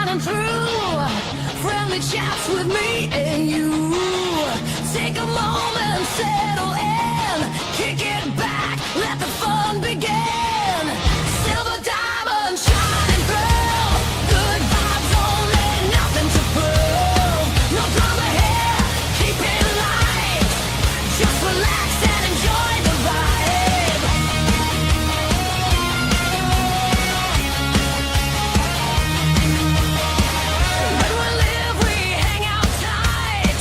shining through. Friendly chats with me and you. Take a moment, settle in. Kick it back, let the fun begin. Silver diamond shining through. Good vibes only, nothing to prove. No drama here, keep it light. Just relax and enjoy the vibe. When we live, we hang out tight.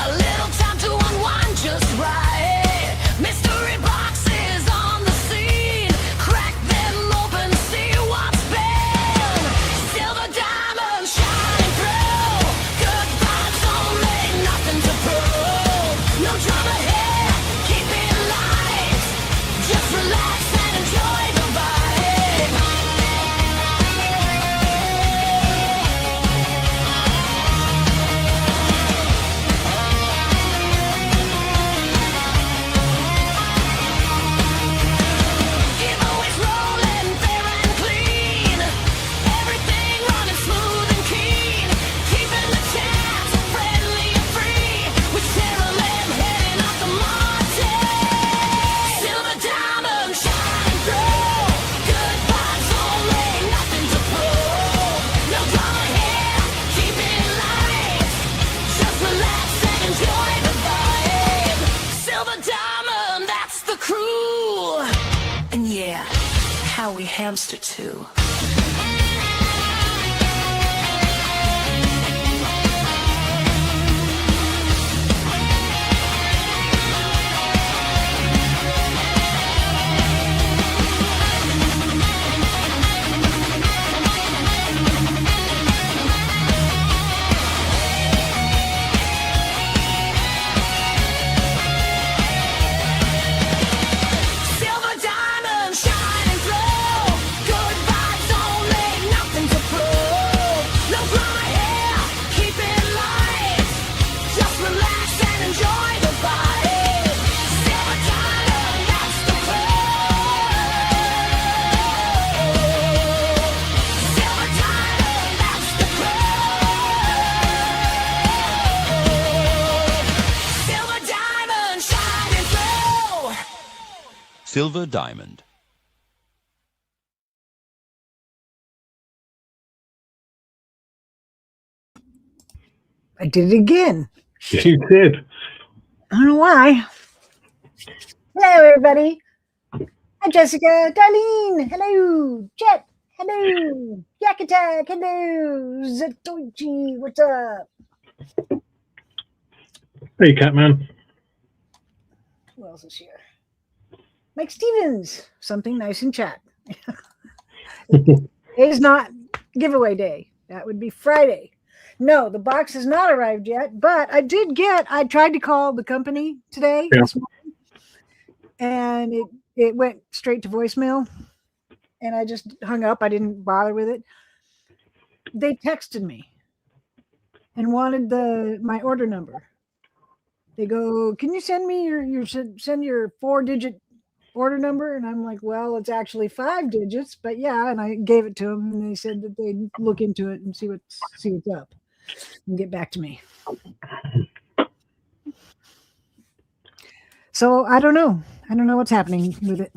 A little time to unwind just right. Mystery boxes on the scene. Crack them open, see what's been. Silver diamond shining through. Good vibes only, nothing to prove. No drama here, keep it light. Just relax and enjoy the vibe. Giveaways rolling fair and clean. Everything running smooth and keen. Keeping the chat friendly and free. With Sarah Lim heading up the Monte. Silver diamond shining through. Good vibes only, nothing to prove. No drama here, keep it light. Just relax and enjoy the vibe. Silver diamond, that's the crew. And yeah, how we hamster too. Silver diamond shining through. Good vibes only, nothing to prove. No drama here, keep it light. Just relax and enjoy the vibe. Silver diamond, that's the crew. Silver diamond, that's the crew. Silver diamond shining through. Silver Diamond. I did it again. You did. I don't know why. Hello, everybody. Hi, Jessica. Darlene. Hello. Jet. Hello. Yak Attack. Hello. Zatoichi. What's up? Hey, Catman. Who else is here? Mike Stevens. Something nice in chat. It is not giveaway day. That would be Friday. No, the box has not arrived yet, but I tried to call the company today Yeah. this morning, and it went straight to voicemail, and I just hung up. I didn't bother with it. They texted me and wanted my order number. They go, "Can you send me send your 4-digit order number?" And I'm like, "Well, it's actually 5 digits, but yeah." And I gave it to them, and they said that they'd look into it and see what's up and get back to me. So I don't know. I don't know what's happening with it.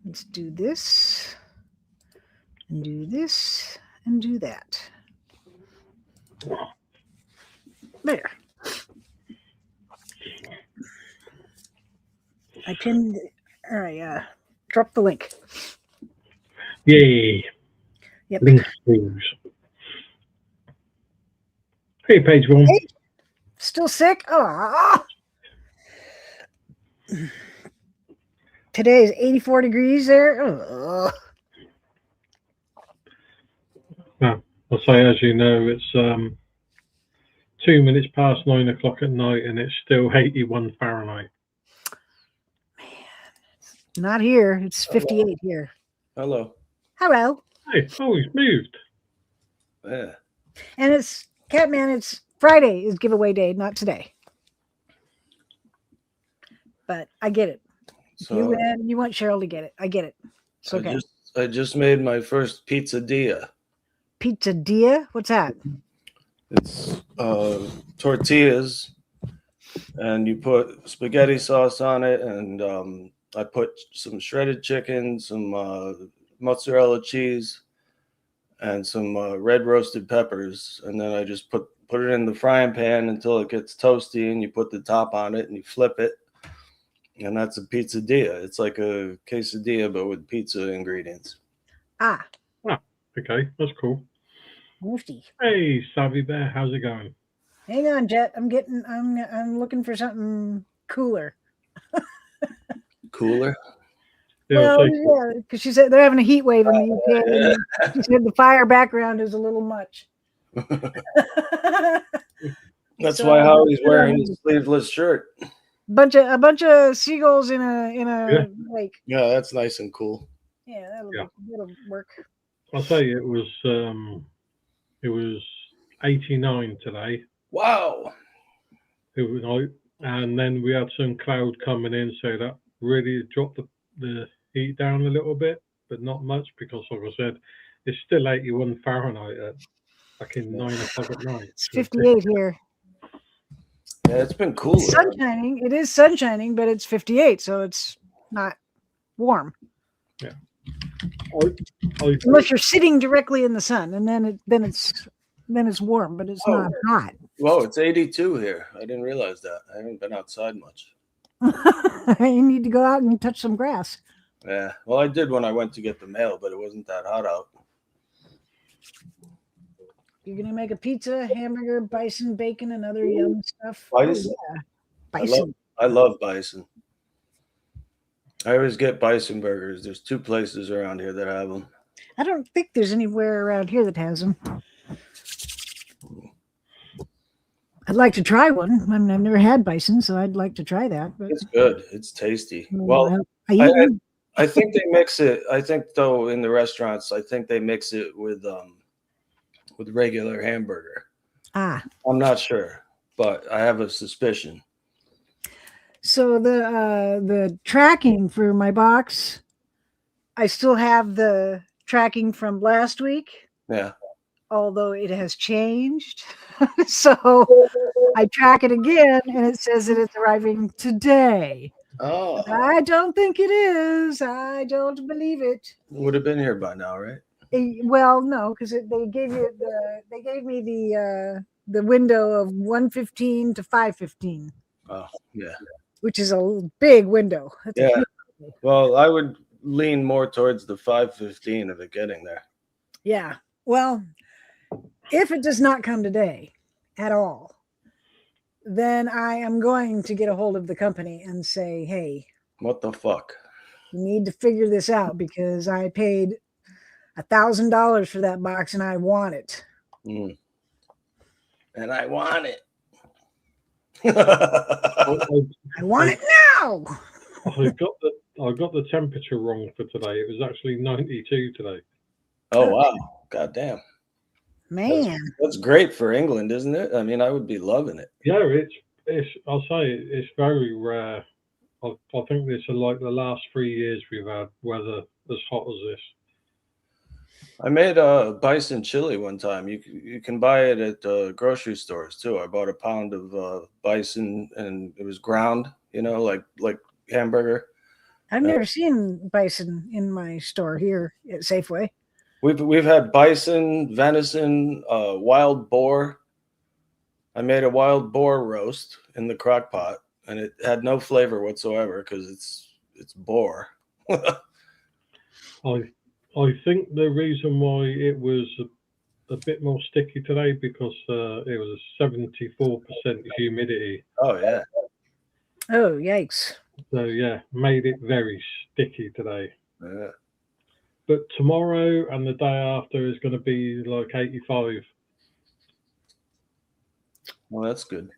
Let's do this and do this and do that. There. I pinned, or I dropped the link. Yay. Yep. Link news. Hey, page one. Hey, still sick? Oh. Today is 84 degrees there. Oh. Well, I'll say, as you know, it's 2 minutes past 9 o'clock at night, and it's still 81 Fahrenheit. Not here. It's 58 here. Hello. Hello. Hey, oh, he's moved. Yeah. And it's Catman. It's Friday is giveaway day, not today. but I get it. If you So win, you want Cheryl to get it. I get it. It's okay. I just made my first pizzeria. Pizza Dia? What's that? It's tortillas, and you put spaghetti sauce on it, and I put some shredded chicken, some mozzarella cheese, and some red roasted peppers, and then I just put it in the frying pan until it gets toasty, and you put the top on it, and you flip it, and that's a pizzadilla. It's like a quesadilla, but with pizza ingredients. Ah, Okay, that's cool. nifty. Hey, Savvy Bear, how's it going? Hang on, Jet. I'm looking for something cooler. Cooler. Yeah, Well, so- yeah, because she said they're having a heat wave in the UK. And she said the fire background is a little much. That's So, why Howie's wearing his sleeveless shirt. a bunch of seagulls in a Yeah. lake. Yeah, that's nice and cool. Yeah, Yeah. that'll work. I'll say it was 89 today. Wow. It was night, and then we had some cloud coming in, so that really dropped the heat down a little bit, but not much because, like I said, it's still 81 Fahrenheit at fucking 9 o'clock at night. It's 58 here. Yeah, it's been cool. It's sun shining. It is sun shining, but it's 58, so it's not warm unless you're sitting directly in the sun, and then it's warm, but it's not hot. Whoa, it's 82 here. I didn't realize that. I haven't been outside much. You need to go out and touch some grass. Yeah. Well, I did when I went to get the mail, but it wasn't that hot out. You're gonna make a pizza, hamburger, bison, bacon, and other yum stuff. Bison? Oh, yeah. Bison. I love bison. I always get bison burgers. There's 2 places around here that have them. I don't think there's anywhere around here that has them. I'd like to try one. I mean, I've never had bison, so I'd like to try that. But It's good. It's tasty. I mean, Well, I eat them. I think they mix it. I think though in the restaurants, I think they mix it with regular hamburger. Ah, I'm not sure, but I have a suspicion. so the tracking for my box, I still have the tracking from last week, Yeah. although it has changed. So I track it again, and it says that it's arriving today. Oh, I don't think it is. I don't believe it. would have been here by now, right? Well, no, because they gave me the window of 1:15 to 5:15, Oh, yeah. which is a big window. That's a Yeah. huge- Well, I would lean more towards the 5:15 of it getting there. yeah. Well, if it does not come today at all, then I am going to get a hold of the company and say, hey, What the fuck? you need to figure this out because I paid $1,000 for that box and I want it. Mm. And I want it. I want it now. I got the temperature wrong for today. It was actually 92 today. Oh wow! God damn. Man. That's great for England, isn't it? I mean, I would be loving it. Yeah, it's. I'll say it's very rare. I think this is like the last 3 years we've had weather as hot as this. I made a bison chili one time. You can buy it at grocery stores too. I bought a pound of bison and it was ground, like hamburger. I've never seen bison in my store here at Safeway. We've had bison, venison, wild boar. I made a wild boar roast in the crock pot, and it had no flavor whatsoever because it's boar. I think the reason why it was a bit more sticky today because it was 74% humidity. Oh yeah. Oh, yikes. So yeah, made it very sticky today. Yeah. But tomorrow and the day after is going to be like 85. Well, that's good.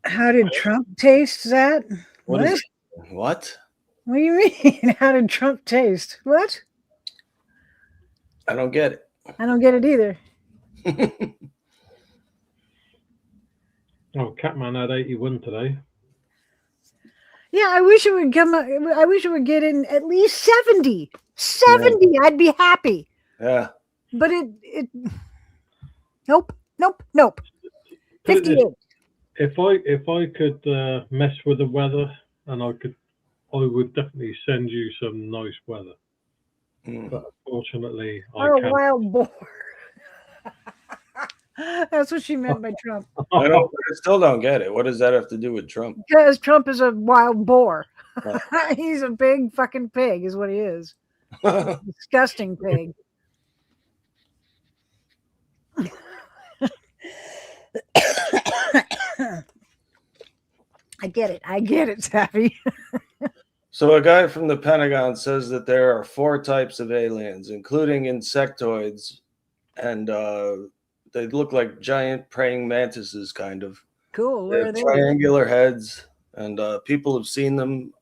How did Trump taste that? What? What do you mean? How did Trump taste? What? I don't get it. I don't get it either. Oh, Catman had 81 today. Yeah, I wish it would come. I wish it would get in at least 70. 70, I'd be happy. Yeah. But it. Nope. 58. If I could mess with the weather, and I would definitely send you some nice weather. Mm. But unfortunately, Or I a can't. wild boar. That's what she meant by Trump. I still don't get it. What does that have to do with Trump? Because Trump is a wild boar. Oh. He's a big fucking pig, is what he is. Disgusting pig. I get it, Savvy. So a guy from the Pentagon says that there are 4 types of aliens, including insectoids, and they look like giant praying mantises, kind of. Cool. They Where are have they? triangular heads, and people have seen them,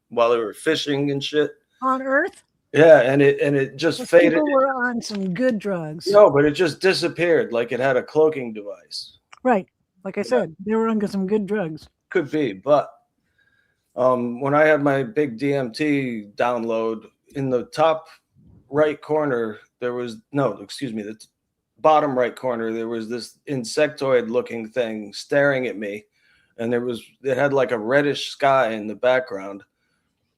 while they were fishing and shit. On Earth? Yeah, and it just Those faded. people were on some good drugs. No, but it just disappeared, like it had a cloaking device. Right. Like I said, they were on some good drugs. Could be, but when I had my big DMT download, in the top right corner, the bottom right corner, there was this insectoid looking thing staring at me, and it had like a reddish sky in the background,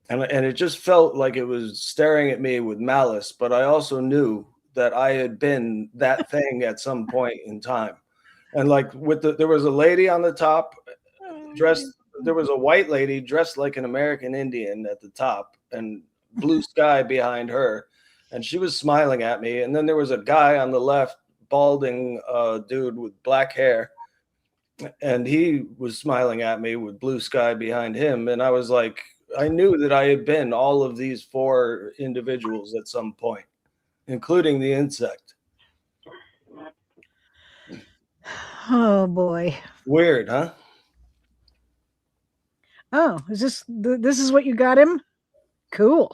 and it just felt like it was staring at me with malice. But I also knew that I had been that thing at some point in time, and like there was a lady on the top dressed. There was a white lady dressed like an American Indian at the top, and blue sky behind her, and she was smiling at me. And then there was a guy on the left, balding dude with black hair, and he was smiling at me with blue sky behind him. And I was like, I knew that I had been all of these 4 individuals at some point, including the insect. Oh boy. Weird, huh? Oh, is this is what you got him? Cool.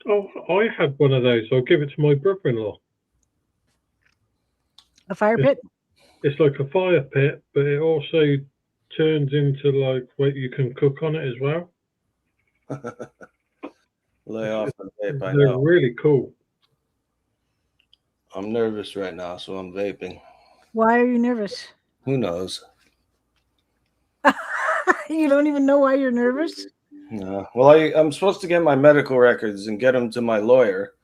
Oh, I had one of those. I'll give it to my brother-in-law. A fire pit? It's like a fire pit, but it also turns into like what you can cook on it as well. Lay off the vape, I They're know. really cool. I'm nervous right now, so I'm vaping. Why are you nervous? Who knows? You don't even know why you're nervous? No. Well, I'm supposed to get my medical records and get them to my lawyer,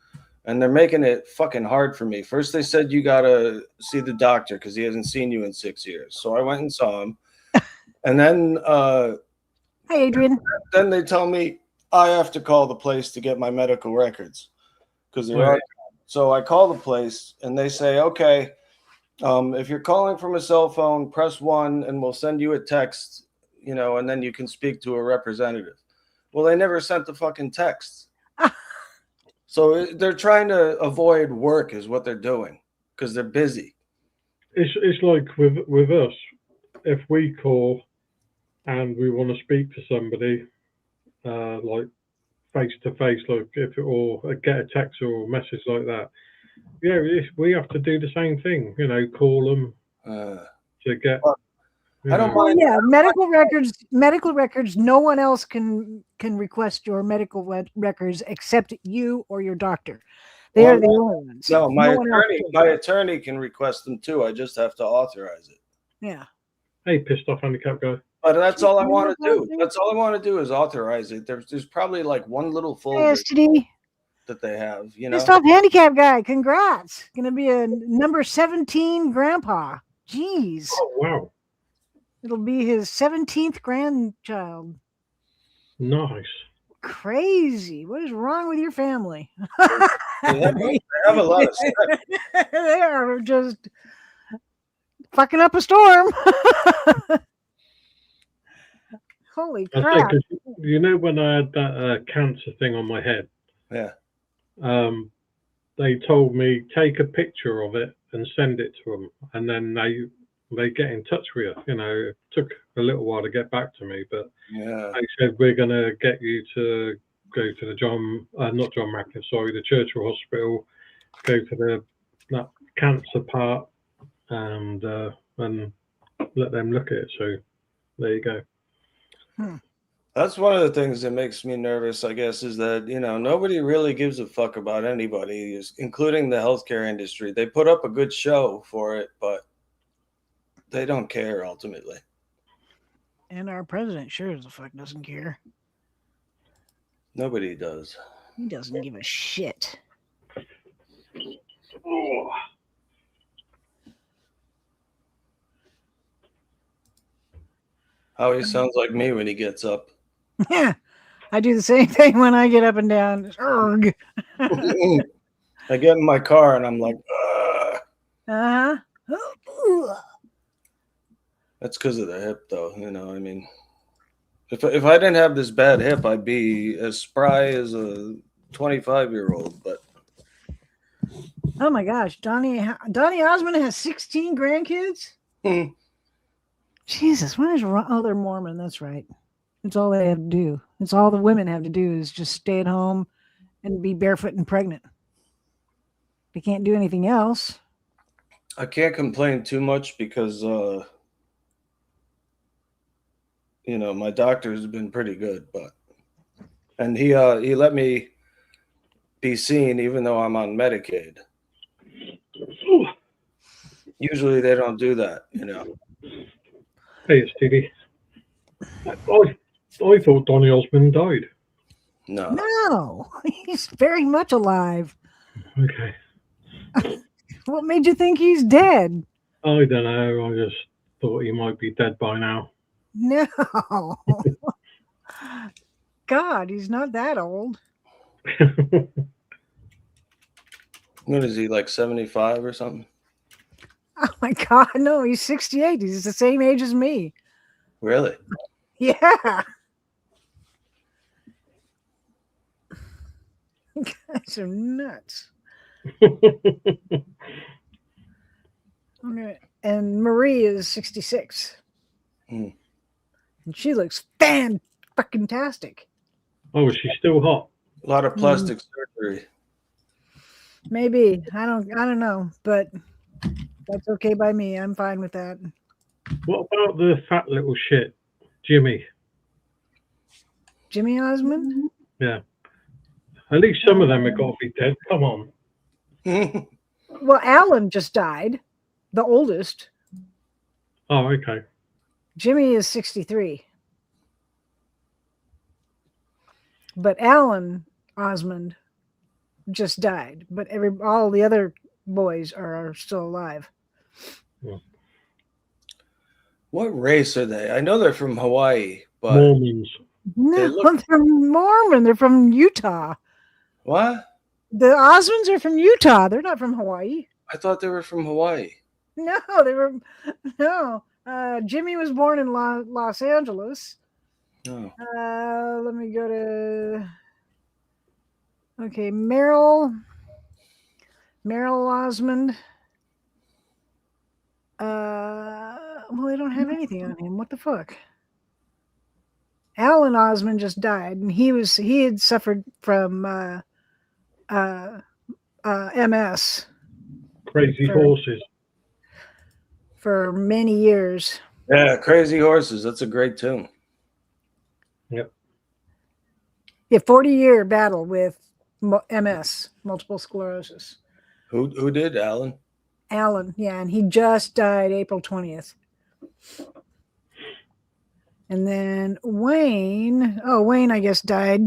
and they're making it fucking hard for me. First, they said you gotta see the doctor because he hasn't seen you in 6 years. So I went and saw him, and then Hi, Adrian. then they tell me I have to call the place to get my medical records because they're Right. So I call the place, and they say, okay, if you're calling from a cell phone, press 1, and we'll send you a text, and then you can speak to a representative. Well, they never sent the fucking text. So they're trying to avoid work is what they're doing because they're busy. It's like with us, if we call and we want to speak to somebody, like face to face, like or get a text or a message like that, yeah, we have to do the same thing. Call them to get. I don't Well, mind. yeah, medical records. No one else can request your medical records except you or your doctor. They are the only ones. No, my one else attorney can request them too. I just have to authorize it. Yeah. Hey, pissed off handicap guy. But that's all I want to do. That's all I want to do is authorize it. There's probably like one little folder STD. that they have, Pissed off handicap guy. Congrats. Gonna be a number 17 grandpa. Jeez. Oh wow, It'll be his 17th grandchild. nice. Crazy. What is wrong with your family? They have a lot of stuff. They are just fucking up a storm. Holy I crap. think, 'cause when I had that cancer thing on my head, Yeah. they told me take a picture of it and send it to them, and then they get in touch with you. It took a little while to get back to me, but Yeah. they said we're going to get you to go to the not John Mackin, sorry, the Churchill Hospital, go to that cancer part, and let them look at it. So there you go. That's one of the things that makes me nervous, I guess, is that, nobody really gives a fuck about anybody, including the healthcare industry. They put up a good show for it, but they don't care ultimately. And our president sure as the fuck doesn't care. Nobody does. He doesn't give a shit. Oh. How he sounds like me when he gets up. Yeah, I do the same thing when I get up and down. Urgh. I get in my car and I'm like, ugh. Uh-huh. That's because of the hip, though. I mean, if I didn't have this bad hip, I'd be as spry as a 25-year-old. But Oh my gosh, Donny Osmond has 16 grandkids. Jesus, what is wrong? Oh, they're Mormon. That's right. It's all they have to do. It's all the women have to do is just stay at home and be barefoot and pregnant. They can't do anything else. I can't complain too much because, my doctor's been pretty good, and he let me be seen even though I'm on Medicaid. Usually they don't do that, Hey, it's Stevie. I thought Donny Osmond died. No. No, he's very much alive. Okay. What made you think he's dead? I don't know. I just thought he might be dead by now. No. God, he's not that old. What is he, like 75 or something? Oh my God, no, he's 68. He's the same age as me. Really? Yeah. You guys are nuts. Okay. And Marie is 66. Hmm. And she looks fan-fucking-tastic. Oh, is she still hot? A lot of plastic surgery. Maybe. I don't know, but that's okay by me. I'm fine with that. What about the fat little shit, Jimmy? Jimmy Osmond? Yeah. At least some of them have got to be dead. Come on. Well, Alan just died, the oldest. Oh, okay. Jimmy is 63. But Alan Osmond just died. But all the other boys are still alive. What race are they? I know they're from Hawaii, but Mormons. No, look- they're Mormon. They're from Utah. what? The Osmonds are from Utah. They're not from Hawaii. I thought they were from Hawaii. No, they were no. Jimmy was born in Los Angeles. Oh. Let me go to. Okay, Merrill Osmond. Well, they don't have anything on him. What the fuck? Alan Osmond just died, and he had suffered from MS Crazy horses. for many years. Yeah, Crazy Horses. That's a great tune. Yep. A 40-year battle with MS, multiple sclerosis. Who did, Alan? Alan, yeah, and he just died April 20th. And then Wayne, I guess died.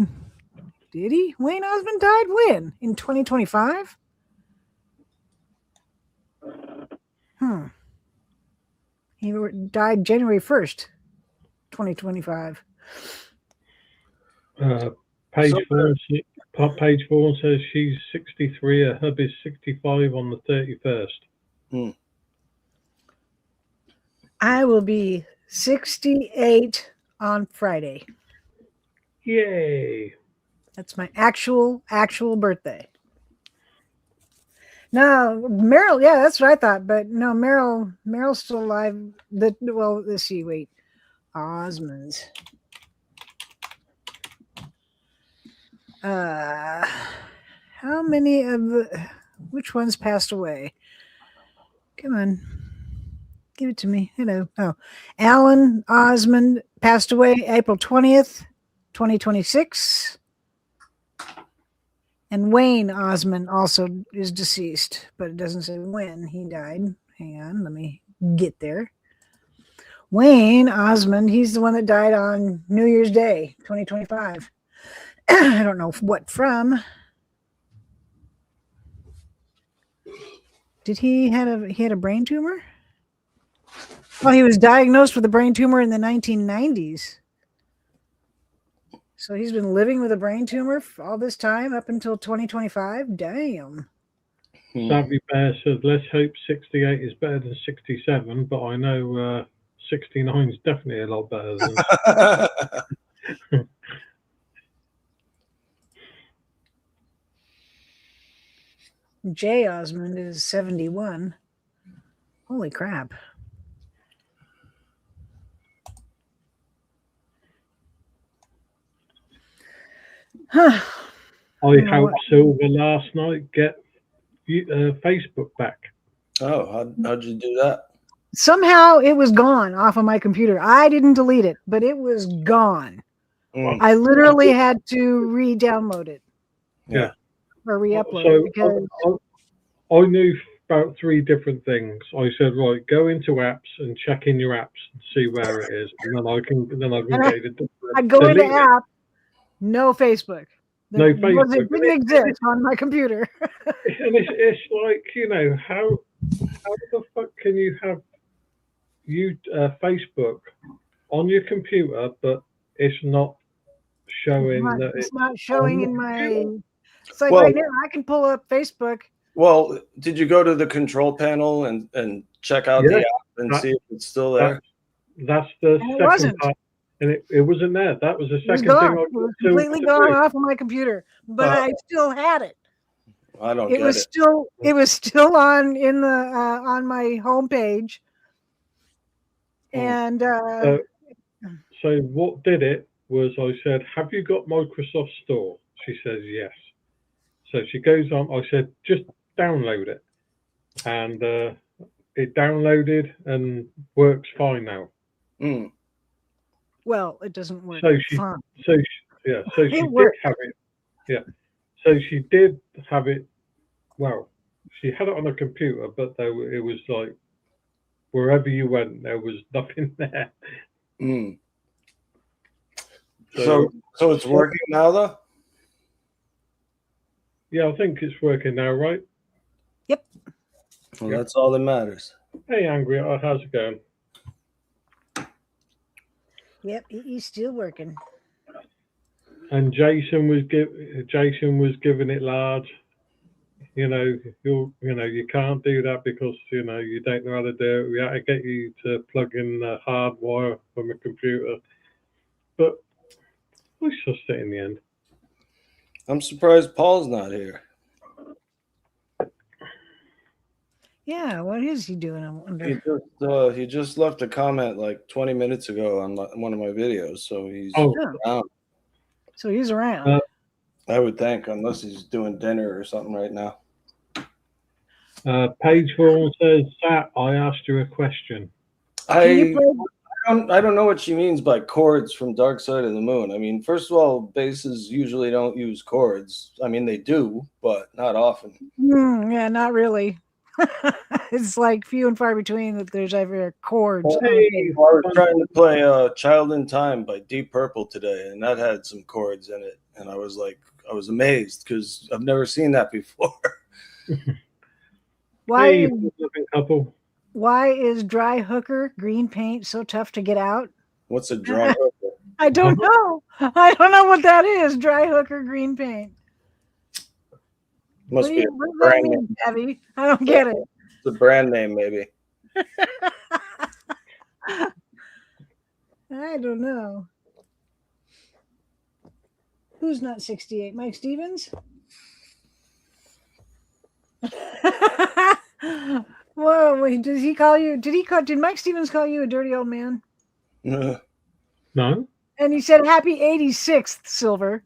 Did he? Wayne Osmond died when? In 2025? He died January 1st, 2025. Page 4 says she's 63. Her hub is 65 on the 31st. I will be 68 on Friday. Yay. That's my actual birthday. No, Meryl, yeah, that's what I thought. But no, Meryl's still alive. Let's see, wait. Osmonds. How many of which ones passed away? Come on. Give it to me. Hello. Oh, Alan Osmond passed away April 20th, 2026. And Wayne Osmond also is deceased, but it doesn't say when he died. Hang on, let me get there. Wayne Osmond, he's the one that died on New Year's Day, 2025. I don't know what from. Did he had a brain tumor? Oh, he was diagnosed with a brain tumor in the 1990s. So he's been living with a brain tumor for all this time up until 2025. Damn. Savvy Bear says, let's hope 68 is better than 67, but I know 69 is definitely a lot better than. Jay Osmond is 71. Holy crap. Huh. I helped Silver last night get Facebook back. Oh, how'd you do that? Somehow it was gone off of my computer. I didn't delete it, but it was gone. I literally had to re-download it. Yeah. Or re-upload So it because I knew about 3 different things. I said, right, go into apps and check in your apps and see where it is, and then I can get it. I'd go into delete it. app, no Facebook. No It Facebook. didn't exist on my computer. And it's like, you know, how the fuck can you have Facebook on your computer, but it's not showing that It's not showing in my. It's like Well- right now I can pull up Facebook. Well, did you go to the control panel and check out the Yes. app and see if it's still there? That's the And it second wasn't. part. And it wasn't there. That was the It was second gone. thing I It was to completely do. gone off of my computer, but I still had it. I don't It get was it. still on in the on my homepage, and So what did it was I said, have you got Microsoft Store? She says yes. So she goes on. I said, just download it. And it downloaded and works fine now. Mm. well, it doesn't work. So she, fine. so she, yeah, so she It did worked. have it. Yeah. So she did have it. Well, she had it on a computer, but it was like wherever you went, there was nothing there. Mm. So it's working now, though? Yeah, I think it's working now, right? Well, Yeah. that's all that matters. Hey, Angry, how's it going? Yep, he's still working. And Jason was giving it large. You know, you can't do that because you don't know how to do it. We had to get you to plug in the hardwire from a computer, but we shall sit in the end. I'm surprised Paul's not here. Yeah, what is he doing? I wonder. He just left a comment like 20 minutes ago on one of my videos, so he's Oh. around. So he's around. I would think, unless he's doing dinner or something right now. Paige Vaughan says, Sat, I asked you a question. Can you I don't know what she means by chords from Dark Side of the Moon. I mean, first of all, basses usually don't use chords. I mean, they do, but not often. yeah, not really. It's like few and far between that there's ever chords. Hey, I was trying to play Child in Time by Deep Purple today, and that had some chords in it. And I was amazed because I've never seen that before. hey, Why living couple. why is dry hooker green paint so tough to get out? What's a dry hooker? I don't know. I don't know what that is. Dry hooker green paint. Must be What a does that brand mean, name. Abby? I don't get it. It's a brand name, maybe. I don't know. Who's not 68? Mike Stevens? Whoa, wait, does he call you? Did Mike Stevens call you a dirty old man? Paige, No? And he said happy 86th, Silver.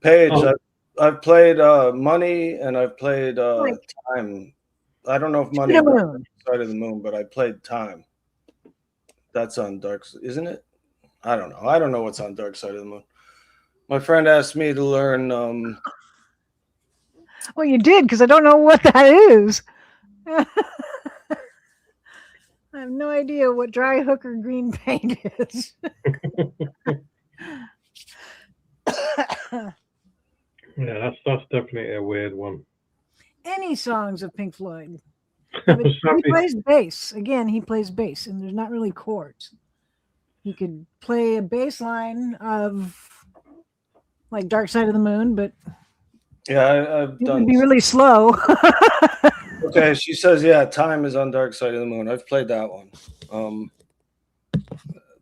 Oh. I've played Money and I've played Right. Time. I don't know if Money The is moon. Side of the Moon, but I played Time. That's on Dark, isn't it? I don't know. I don't know what's on Dark Side of the Moon. My friend asked me to learn. Well, you did, because I don't know what that is. I have no idea what dry hooker green paint is. Yeah, that's definitely a weird one. Any songs of Pink Floyd. But he Savvy, plays bass. Again, he plays bass, and there's not really chords. He could play a bass line of like Dark Side of the Moon, but yeah, I've it done. would be really slow. Okay, she says, yeah, Time is on Dark Side of the Moon. I've played that one,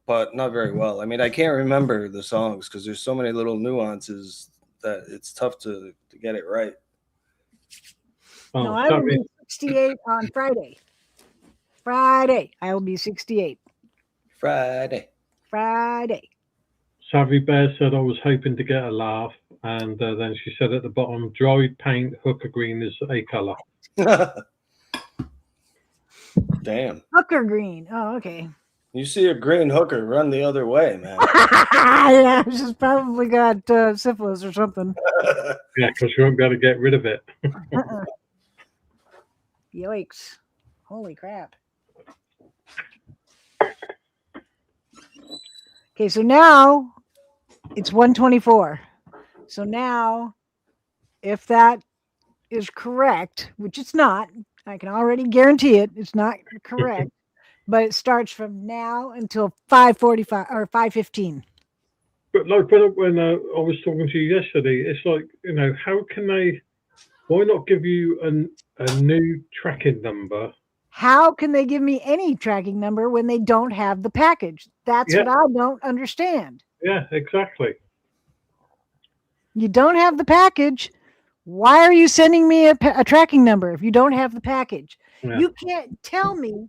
but not very well. I mean, I can't remember the songs because there's so many little nuances that it's tough to get it right. oh, No, I will Savvy, be 68 on Friday. Friday, I will be 68. Friday. Friday. Savvy Bear said I was hoping to get a laugh, and then she said at the bottom, dry paint hooker green is a color. Damn. Hooker green. Oh, okay. You see a green hooker, run the other way, man. Yeah, she's probably got syphilis or something. Yeah, because you won't be able to get rid of it. Uh-uh. Yikes. Holy crap. Okay, so now it's 124. So now, if that is correct, which it's not, I can already guarantee it, it's not correct, but it starts from now until 5:45 or 5:15. But like when I was talking to you yesterday, it's like, how can they? Why not give you a new tracking number? How can they give me any tracking number when they don't have the package? That's Yeah. what I don't understand. Yeah, exactly. You don't have the package. Why are you sending me a tracking number if you don't have the package? Yeah. You can't tell me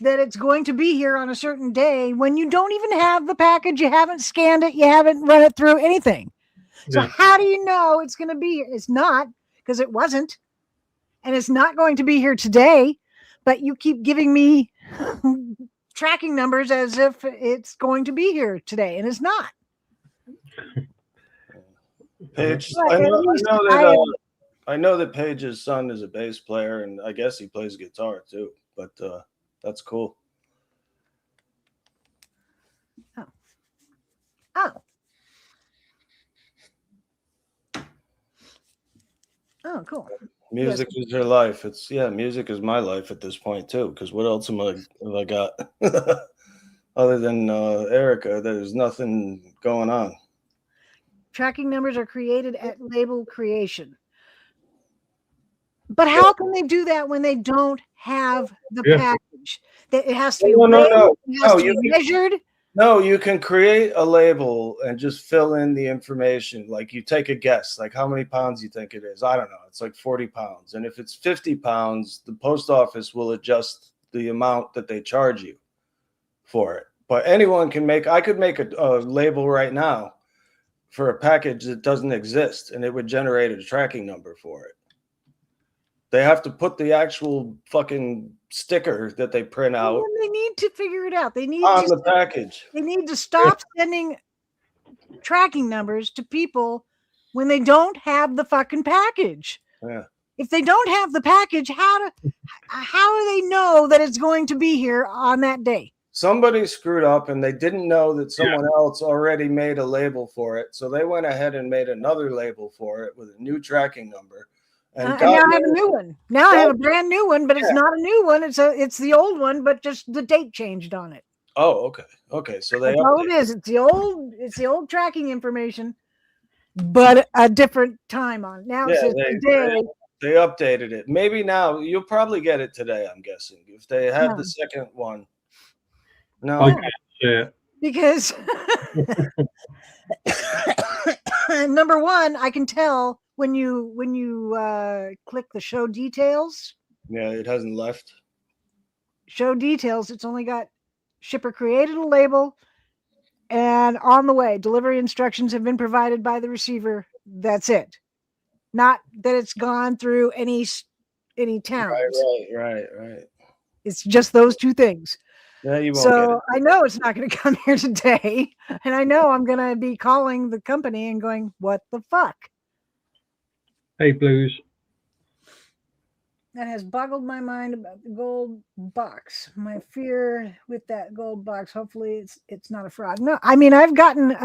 that it's going to be here on a certain day when you don't even have the package. You haven't scanned it. You haven't run it through anything. So Yeah. how do you know it's going to be here? It's not, because it wasn't. And it's not going to be here today. But you keep giving me tracking numbers as if it's going to be here today. And it's not. Paige, But I at know, least I know I that am- I know that Paige's son is a bass player, and I guess he plays guitar too. But that's cool. Oh. Oh, cool. Music is her life. Music is my life at this point too. Because what else have I got other than Erica? There's nothing going on. Tracking numbers are created at label creation. But how can they do that when they don't have the Yeah. package? That it has to be No, weighed, no. it has No, to you be can- measured. No, you can create a label and just fill in the information. Like you take a guess, like how many pounds you think it is. I don't know. It's like 40 pounds. And if it's 50 pounds, the post office will adjust the amount that they charge you for it. But anyone can I could make a label right now for a package that doesn't exist, and it would generate a tracking number for it. They have to put the actual fucking sticker that they print out Well, they need to figure it out. They need on to the package. They need to stop sending tracking numbers to people when they don't have the fucking package. Yeah. If they don't have the package, how do they know that it's going to be here on that day? Somebody screwed up and they didn't know that someone else already made a label for it. So they went ahead and made another label for it with a new tracking number. And And now I have a new one. Now I have a brand new one, but it's not a new one. It's the old one, but just the date changed on it. Oh, okay. Okay. So they That's all it is. It's the old tracking information, but a different time on it. Now it Yeah, says today. they updated it. Maybe now you'll probably get it today, I'm guessing. If they have No. the second one. I No. can't see it. Because number one, I can tell when you click the show details. Yeah, it hasn't left. Show details. It's only got shipper created a label and on the way. Delivery instructions have been provided by the receiver. That's it. Not that it's gone through any towns. Right. It's just those two things. Yeah, you won't get So it. I know it's not going to come here today. And I know I'm going to be calling the company and going, what the fuck? Hey, Blues. That has boggled my mind about the gold box. My fear with that gold box. Hopefully it's not a fraud. No, I mean, I've gotten,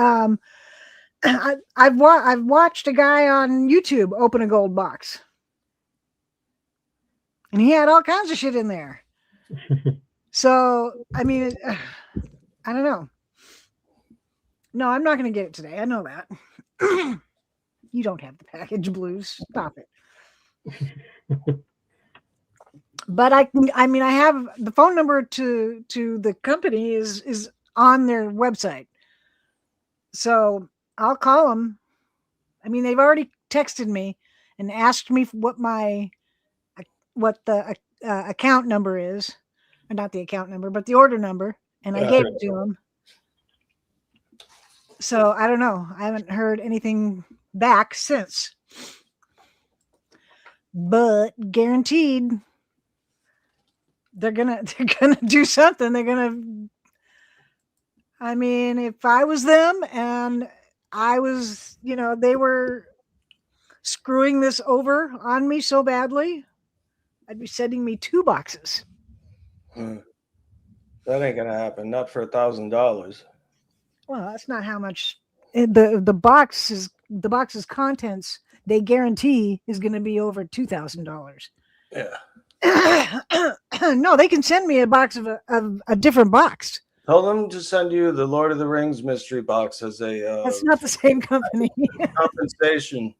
I've watched a guy on YouTube open a gold box. And he had all kinds of shit in there. So, I mean, I don't know. No, I'm not going to get it today. I know that. You don't have the package, Blues. Stop it. But I mean, I have the phone number to the company is on their website. So I'll call them. I mean, they've already texted me and asked me what the account number is. Or not the account number, but the order number. And I gave it to them. So I don't know. I haven't heard anything back since. But guaranteed they're gonna do something. I mean, if I was them and I was, they were screwing this over on me so badly, I'd be sending me 2 boxes. That ain't gonna happen. Not for $1,000. Well, that's not how much the box's contents they guarantee is going to be over $2,000. Yeah. No, they can send me a box of a different box. Tell them to send you the Lord of the Rings mystery box as a That's not the same company. compensation.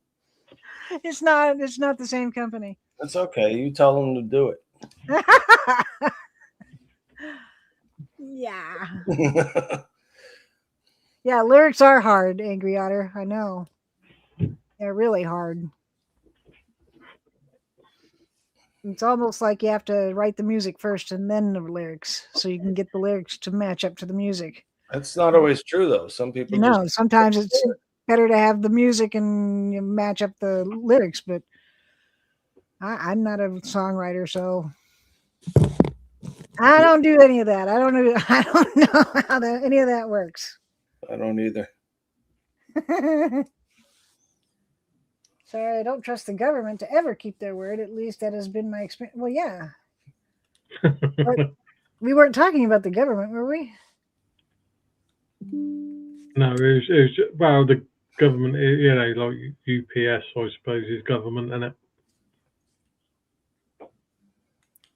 It's not the same company. That's okay. You tell them to do it. Yeah. Yeah, lyrics are hard, Angry Otter. I know. They're really hard. It's almost like you have to write the music first and then the lyrics so you can get the lyrics to match up to the music. That's not always true, though. Some people No, sometimes it's better to have the music and you match up the lyrics, but I'm not a songwriter, so I don't do any of that. I don't know how any of that works. I don't either. Sorry, I don't trust the government to ever keep their word. At least that has been my experience. Well, yeah. But we weren't talking about the government, were we? No, it was well, the government, like UPS, I suppose, is government, isn't it?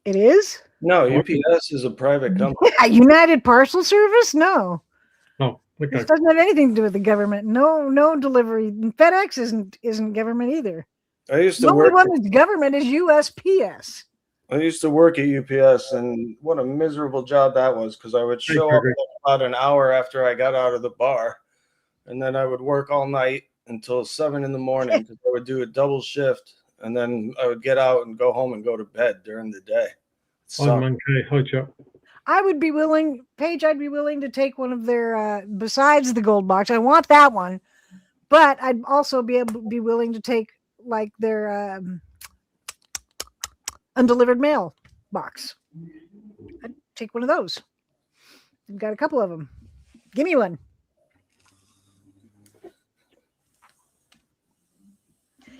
It is? No, UPS is a private company. Yeah, United Parcel Service? No. Oh, okay. This doesn't have anything to do with the government. No delivery. FedEx isn't government either. I used The to only work. one that's government is USPS. I used to work at UPS, and what a miserable job that was, because I would show up about an hour after I got out of the bar, and then I would work all night until 7 in the morning because I would do a double shift, and then I would get out and go home and go to bed during the day. I'm Monkey. Hi, Chuck. I would be willing, Paige, I'd be willing to take one of their, besides the gold box. I want that one, but I'd also be willing to take like their undelivered mail box. I'd take one of those. I've got a couple of them. Give me one.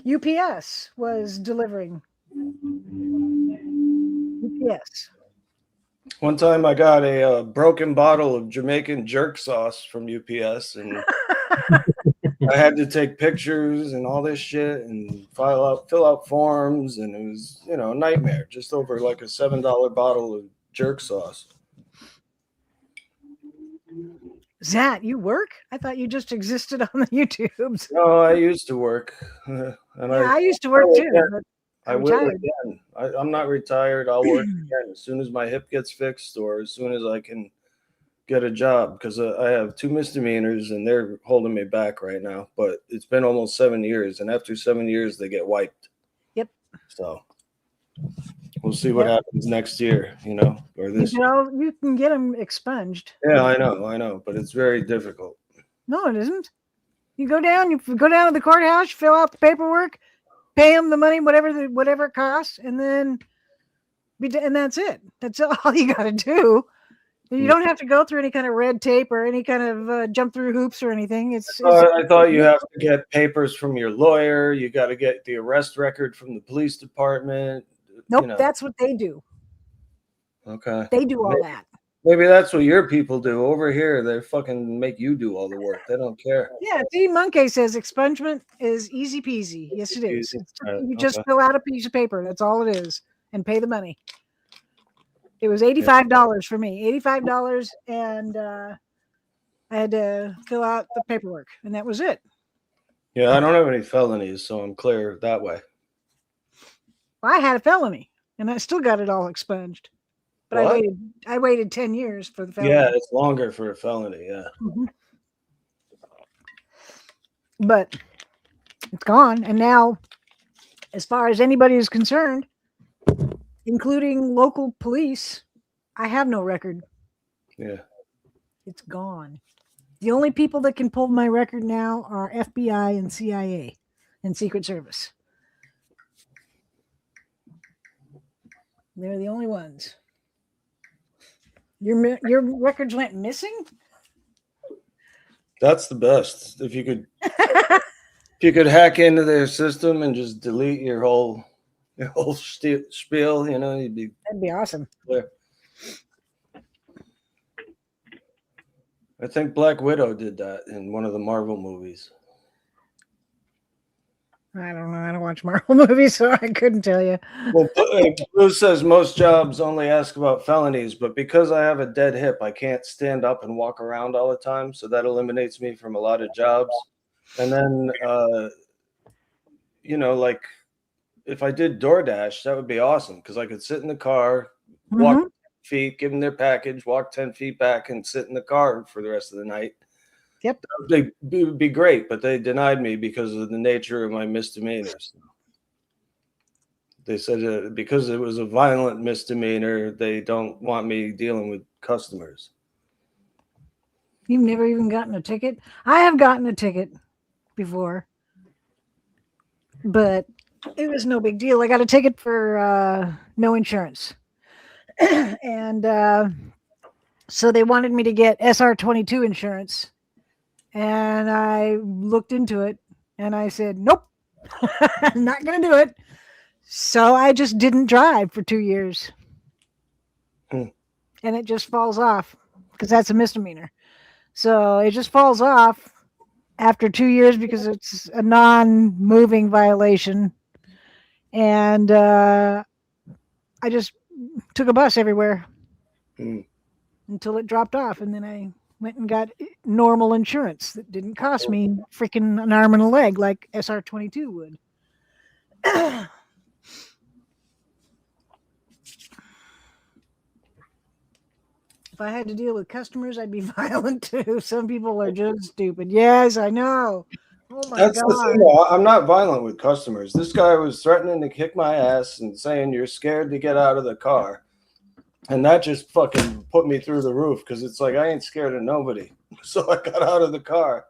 UPS was delivering. UPS. One time I got a broken bottle of Jamaican jerk sauce from UPS, and I had to take pictures and all this shit and fill out forms, and it was, a nightmare, just over like a $7 bottle of jerk sauce. Zat, you work? I thought you just existed on the YouTubes. No, I used to work. And I used to work too. But I will again. I'm not retired. I'll work again as soon as my hip gets fixed or as soon as I can get a job, because I have 2 misdemeanors and they're holding me back right now. But it's been almost 7 years, and after 7 years, they get wiped. Yep. So we'll see what happens next year, or this. You can get them expunged. Yeah, I know, but it's very difficult. No, it isn't. You go down to the courthouse, you fill out the paperwork, pay them the money, whatever it costs, and then and that's it. That's all you got to do. You don't have to go through any kind of red tape or any kind of jump through hoops or anything. It's I thought you have to get papers from your lawyer. You got to get the arrest record from the police department. nope. You know. That's what they do. Okay. They do all that. Maybe that's what your people do. Over here, they fucking make you do all the work. They don't care. Yeah. See, Monkey says expungement is easy peasy. Yes, it is. Easy. It's Right, you just okay. fill out a piece of paper. That's all it is, and pay the money. It was $85 for me. $85, and I had to fill out the paperwork, and that was it. Yeah, I don't have any felonies, so I'm clear that way. Well, I had a felony, and I still got it all expunged. But What? I waited 10 years for the felony. Yeah, it's longer for a felony. Yeah. Mhm. But it's gone. And now, as far as anybody is concerned, including local police, I have no record. Yeah. It's gone. The only people that can pull my record now are FBI and CIA and Secret Service. They're the only ones. Your records went missing? That's the best. If you could hack into their system and just delete your whole spiel, you know, you'd be That'd be awesome. clear. I think Black Widow did that in one of the Marvel movies. I don't know. I don't watch Marvel movies, so I couldn't tell you. Well, Bruce says most jobs only ask about felonies, but because I have a dead hip, I can't stand up and walk around all the time. So that eliminates me from a lot of jobs. And then, you know, like if I did DoorDash, that would be awesome because I could sit in the car, walk 10 feet, give them their package, walk 10 feet back, and sit in the car for the rest of the night. Yep. It would be great, but they denied me because of the nature of my misdemeanors. They said because it was a violent misdemeanor, they don't want me dealing with customers. You've never even gotten a ticket? I have gotten a ticket before, but it was no big deal. I got a ticket for no insurance. And so they wanted me to get SR22 insurance. And I looked into it and I said, nope, I'm not going to do it. So I just didn't drive for 2 years. And it just falls off because that's a misdemeanor. So it just falls off after 2 years because it's a non-moving violation. And I just took a bus everywhere until it dropped off. And then I went and got normal insurance that didn't cost me freaking an arm and a leg like SR22 would. If I had to deal with customers, I'd be violent too. Some people are just stupid. Yes, I know. Oh my That's God. the thing, though. I'm not violent with customers. This guy was threatening to kick my ass and saying you're scared to get out of the car. And that just fucking put me through the roof because it's like I ain't scared of nobody. So I got out of the car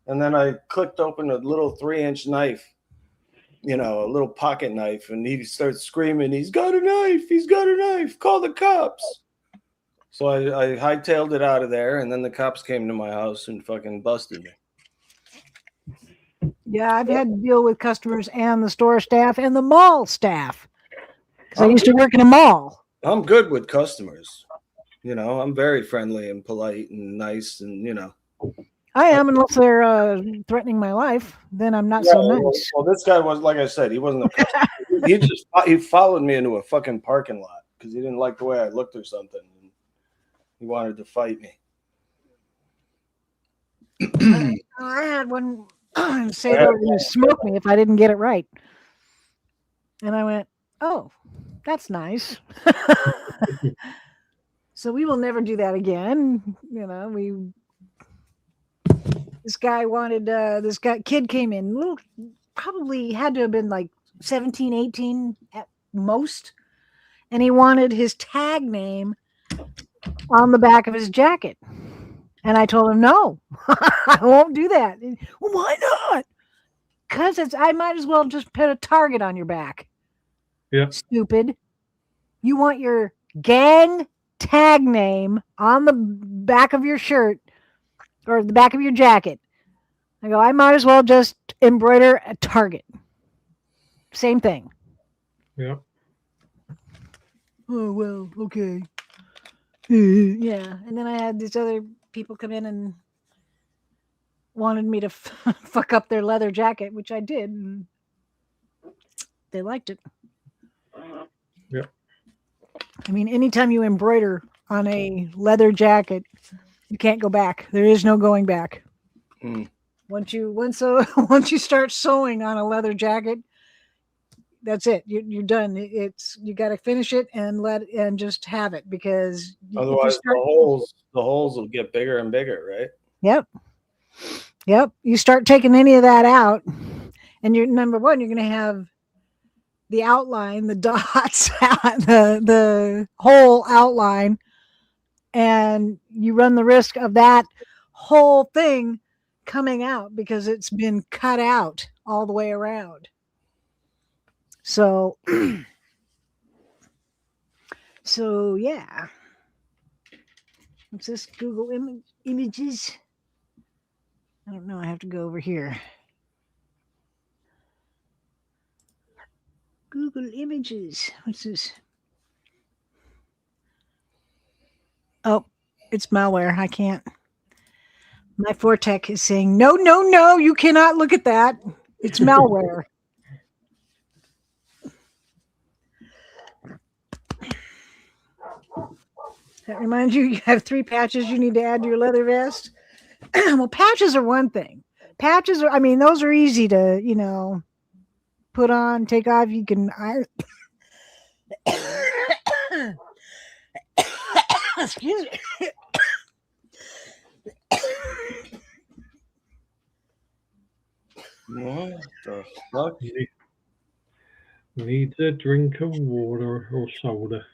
and then I clicked open a little 3-inch knife, you know, a little pocket knife. And he starts screaming, he's got a knife. He's got a knife. Call the cops. So I hightailed it out of there. And then the cops came to my house and fucking busted me. Yeah, I've had to deal with customers and the store staff and the mall staff. Because I used to work in a mall. I'm good with customers. You know, I'm very friendly and polite and nice and, you know. I am, unless they're threatening my life. Then I'm not so nice. Well, this guy was, like I said, he wasn't a customer. he followed me into a fucking parking lot because he didn't like the way I looked or something. And he wanted to fight me. I had one say they were going to smoke me if I didn't get it right. And I went, oh, that's nice. So we will never do that again. You know, this guy wanted, kid came in, probably had to have been like 17, 18 at most. And he wanted his tag name on the back of his jacket. And I told him, no, I won't do that. And, well, why not? Because I might as well just put a target on your back. Yeah. Stupid. You want your gang tag name on the back of your shirt or the back of your jacket. I go, I might as well just embroider a Target. Same thing. Yeah. Oh, well, okay. Yeah. And then I had these other people come in and wanted me to fuck up their leather jacket, which I did. And they liked it. Yeah. I mean, anytime you embroider on a leather jacket, you can't go back. There is no going back. Hmm. Once you start sewing on a leather jacket, that's it. You're done. You got to finish it and just have it, because if you Otherwise, start- the holes will get bigger and bigger, right? Yep. You start taking any of that out, and you're number one. You're going to have the outline, the dots, the whole outline, and you run the risk of that whole thing coming out because it's been cut out all the way around. So, yeah. What's this? Google Images. I don't know. I have to go over here. Google Images. What's this? Oh, it's malware. I can't. My Vortec is saying, no, you cannot look at that. It's malware. That reminds you have 3 patches you need to add to your leather vest. Well, patches are one thing. Patches are, those are easy to, put on, take off. You can iron. Excuse me. What the fuck? Needs a drink of water or soda.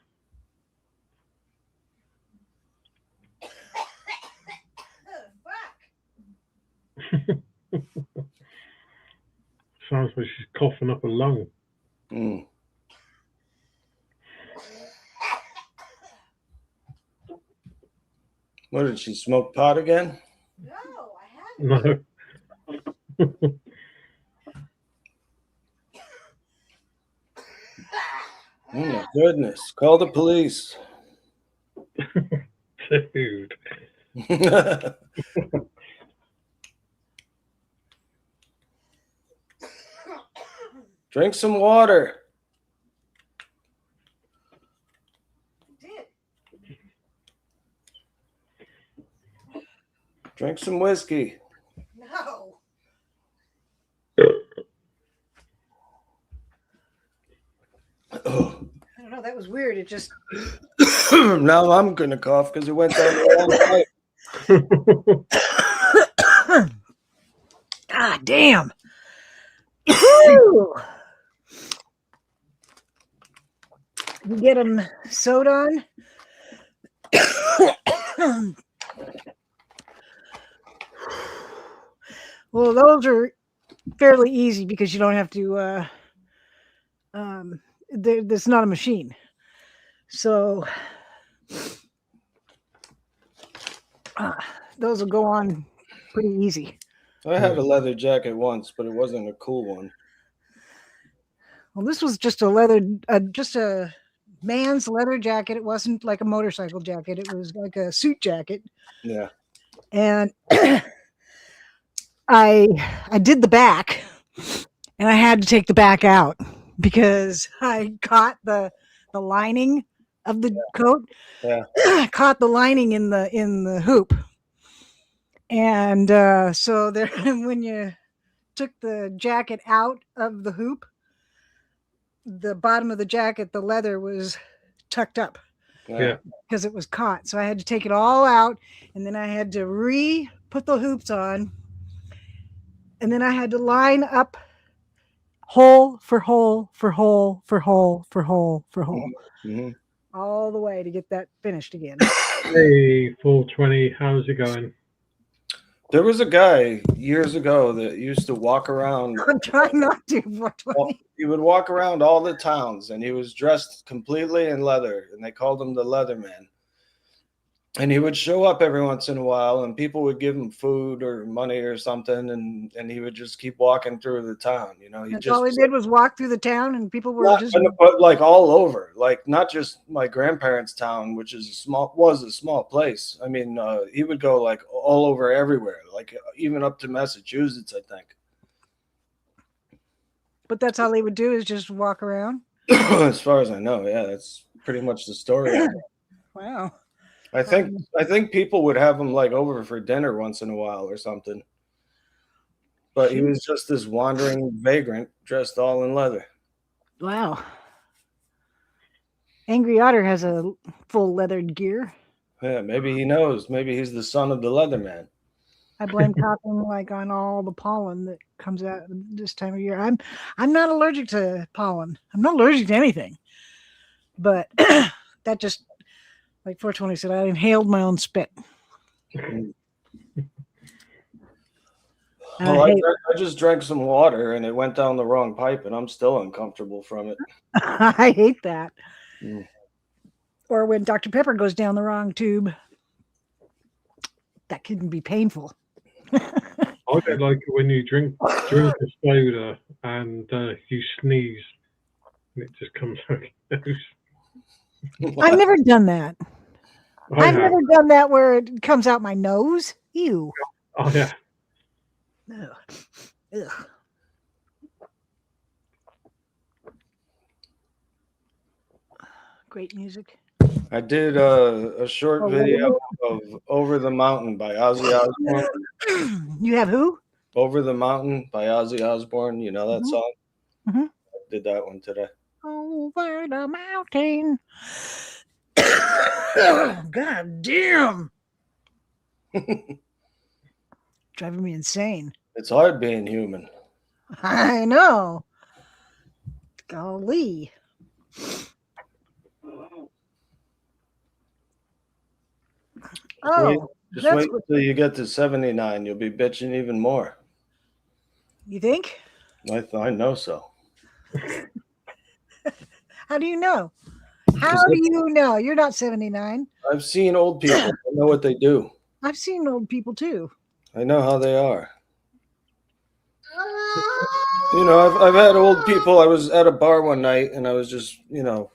Sounds like she's coughing up a lung. Hmm. What, did she smoke pot again? No, I haven't. No. Oh my goodness. Call the police. Dude. Drink some water. Drink some whiskey. No. Oh. I don't know. That was weird. It just. Now I'm gonna cough because it went down the wrong pipe. God damn. You get them sewed on. Well, those are fairly easy because you don't have to. There's not a machine, so those will go on pretty easy. I had a leather jacket once, but it wasn't a cool one. Well, this was just just a man's leather jacket. It wasn't like a motorcycle jacket. It was like a suit jacket. Yeah. And I did the back, and I had to take the back out because I caught the lining of the coat. Yeah. Caught the lining in the hoop. And so there, when you took the jacket out of the hoop, the bottom of the jacket, the leather was tucked up. Yeah. Because it was caught. So I had to take it all out, and then I had to put the hoops on, and then I had to line up hole for hole for hole for hole for hole for hole, Mm-hmm. all the way to get that finished again. Hey, 420, how's it going? There was a guy years ago that used to walk around. I'm trying not to. 420. Well, he would walk around all the towns, and he was dressed completely in leather, and they called him the Leatherman. And he would show up every once in a while, and people would give him food or money or something, and he would just keep walking through the town. You know, he That's just all he did was walk through the town, and people were not, just but like all over, like not just my grandparents' town, which is a small place. I mean, he would go like all over everywhere, like even up to Massachusetts, I think. but that's all they would do is just walk around. As far as I know, yeah, that's pretty much the story. Wow. I think people would have him like over for dinner once in a while or something. But he was just this wandering vagrant dressed all in leather. Wow. Angry Otter has a full leathered gear. Yeah, maybe he knows. Maybe he's the son of the Leatherman. I blame talking like on all the pollen that comes out this time of year. I'm not allergic to pollen. I'm not allergic to anything. But that just, like 420 said, I inhaled my own spit. Well, I just drank some water and it went down the wrong pipe, and I'm still uncomfortable from it. I hate that. Mm. Or when Dr. Pepper goes down the wrong tube. That can be painful. I don't like it when you drink a soda and you sneeze and it just comes out. I've never done that. I I've have. never done that where it comes out my nose. Ew. Oh yeah. Ugh. Ugh. Great music. I did a short Oh, video of Over the Mountain by Ozzy Osbourne. You have who? Over the Mountain by Ozzy Osbourne. You know that Mhm. song? Mhm. I did that one today. Over the mountain. God damn. Driving me insane. It's hard being human. I know. Golly. Oh, Just that's wait what until you get to 79. You'll be bitching even more. you think? I know so. How do you know? How do you know? You're not 79. I've seen old people. I know what they do. I've seen old people too. I know how they are. You know, I've had old people. I was at a bar one night and I was just, you know,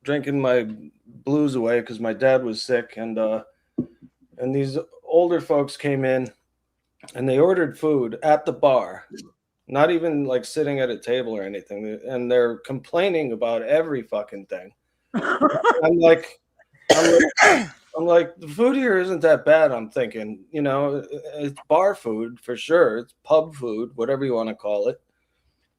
drinking my blues away because my dad was sick, and these older folks came in and they ordered food at the bar, not even like sitting at a table or anything, and they're complaining about every fucking thing. I'm like, the food here isn't that bad. I'm thinking, you know, it's bar food for sure. It's pub food, whatever you want to call it.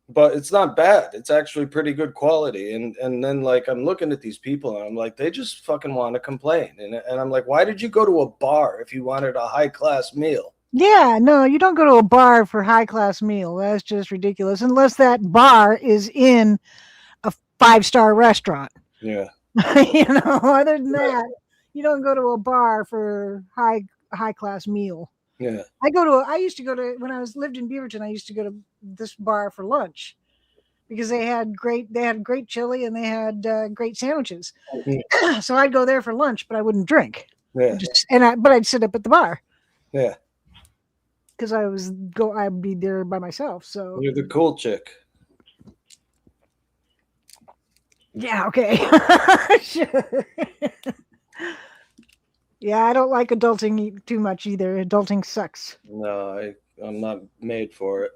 But it's not bad. It's actually pretty good quality. And then like I'm looking at these people and I'm like, they just fucking want to complain. And I'm like, why did you go to a bar if you wanted a high class meal? Yeah, no, you don't go to a bar for high class meal. That's just ridiculous. Unless that bar is in a 5-star restaurant. Yeah. You know, other than that, you don't go to a bar for high class meal. Yeah. I used to go to, when I lived in Beaverton, I used to go to this bar for lunch because they had great chili and they had great sandwiches. So I'd go there for lunch, but I wouldn't drink. Yeah. But I'd sit up at the bar. Yeah. Because I'd be there by myself. So You're the cool chick. yeah, okay. Sure. Yeah, I don't like adulting too much either. Adulting sucks. No, I'm not made for it.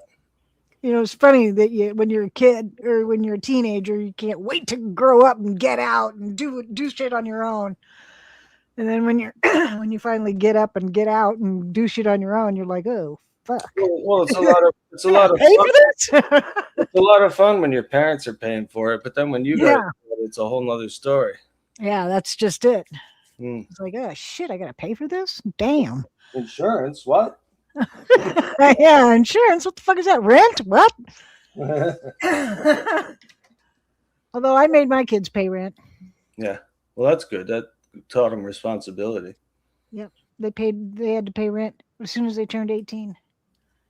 You know, it's funny that when you're a kid or when you're a teenager, you can't wait to grow up and get out and do shit on your own. And then when when you finally get up and get out and do shit on your own, you're like, oh fuck. Well, it's a lot of Pay fun. for this? It's a lot of fun when your parents are paying for it, but then when you go, it's a whole nother story. Yeah, that's just it. Mm. It's like, oh shit, I gotta pay for this? Damn. Insurance? What? Yeah, insurance. What the fuck is that? Rent? What? Although I made my kids pay rent. Yeah. Well, that's good. That taught them responsibility. Yep. They had to pay rent as soon as they turned 18. It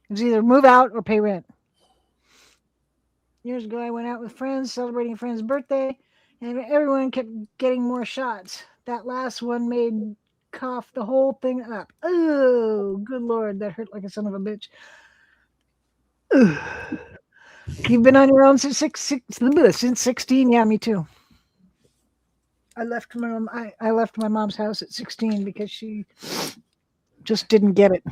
was either move out or pay rent. Years ago, I went out with friends celebrating a friend's birthday, and everyone kept getting more shots. That last one made cough the whole thing up. Oh, good lord, that hurt like a son of a bitch. Ugh. You've been on your own since since 16. Yeah, me too. I left my mom. I left my mom's house at 16 because she just didn't get it.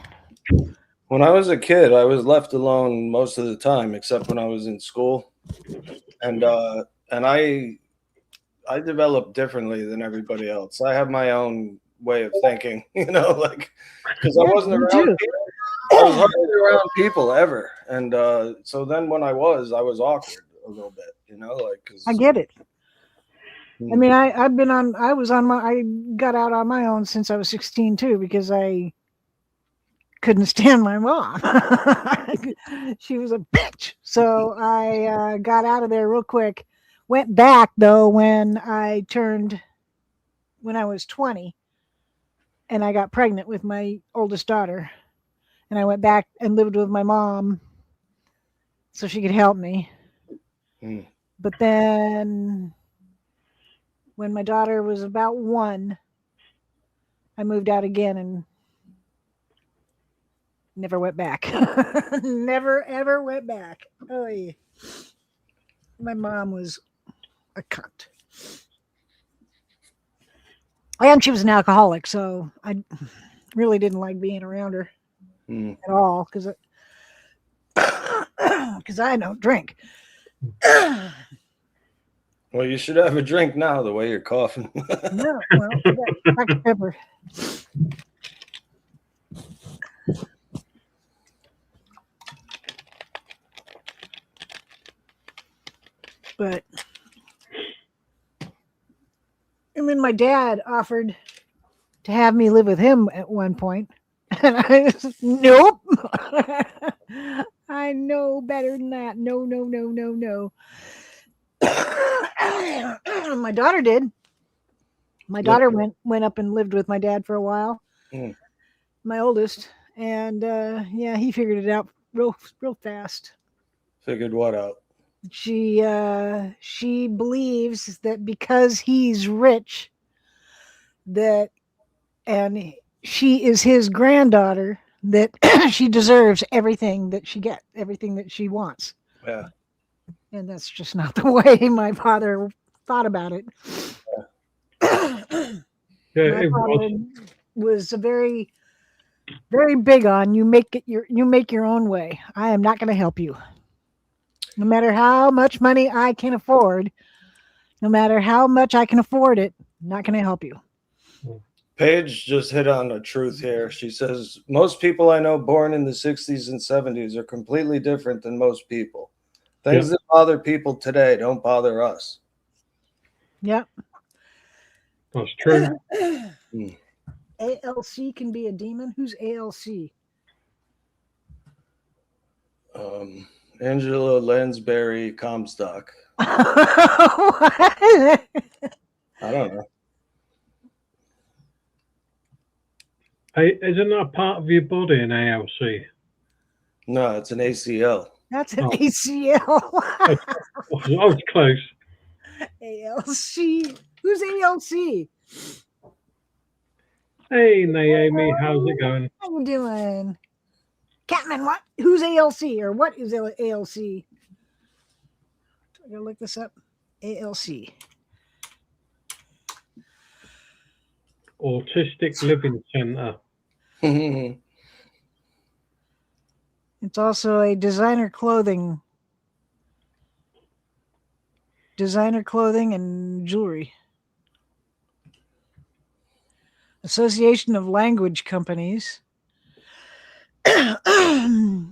When I was a kid, I was left alone most of the time, except when I was in school, and I developed differently than everybody else. I have my own way of thinking, like because I Yeah, wasn't me around too. people. I was hardly around people ever, and so then when I was awkward a little bit, like 'cause, I get it. I Hmm. mean, I got out on my own since I was 16 too because I couldn't stand my mom. She was a bitch. So I got out of there real quick. Went back though when I was 20 and I got pregnant with my oldest daughter. And I went back and lived with my mom so she could help me. Hmm. But then when my daughter was about 1, I moved out again and never went back. Never ever went back. Oh yeah. My mom was a cunt. And she was an alcoholic, so I really didn't like being around her Hmm. at all because I don't drink. Well, you should have a drink now. The way you're coughing. No, well, I got Dr. Pepper. But I mean, my dad offered to have me live with him at one point, and I was nope. I know better than that. No, no, no, no, no. My daughter did. My Yep. daughter went up and lived with my dad for a while. Mm. My oldest, and yeah, he figured it out real fast. Figured what out? She believes that because he's rich, that and she is his granddaughter, that she deserves everything that she wants. Yeah. And that's just not the way my father thought about it. Yeah, My it father was. was a very, very big on you make your own way. I am not going to help you. No matter how much money I can afford, no matter how much I can afford it, I'm not going to help you. Paige just hit on a truth here. She says, most people I know born in the 60s and 70s are completely different than most people. Things that bother people today don't bother us. Yep. That's true. ALC can be a demon. Who's ALC? Angela Lansbury Comstock. What? I don't know. Hey, isn't that part of your body an ALC? No, it's an ACL. That's an Oh. ACL. I was close. ALC. Who's ALC? Hey, Naomi, how's it going? How you doing? Catman, what? Who's ALC or what is ALC? I gotta look this up. ALC. Autistic Living Center. It's also a designer clothing and jewelry. Association of Language Companies. Yeah, Oh.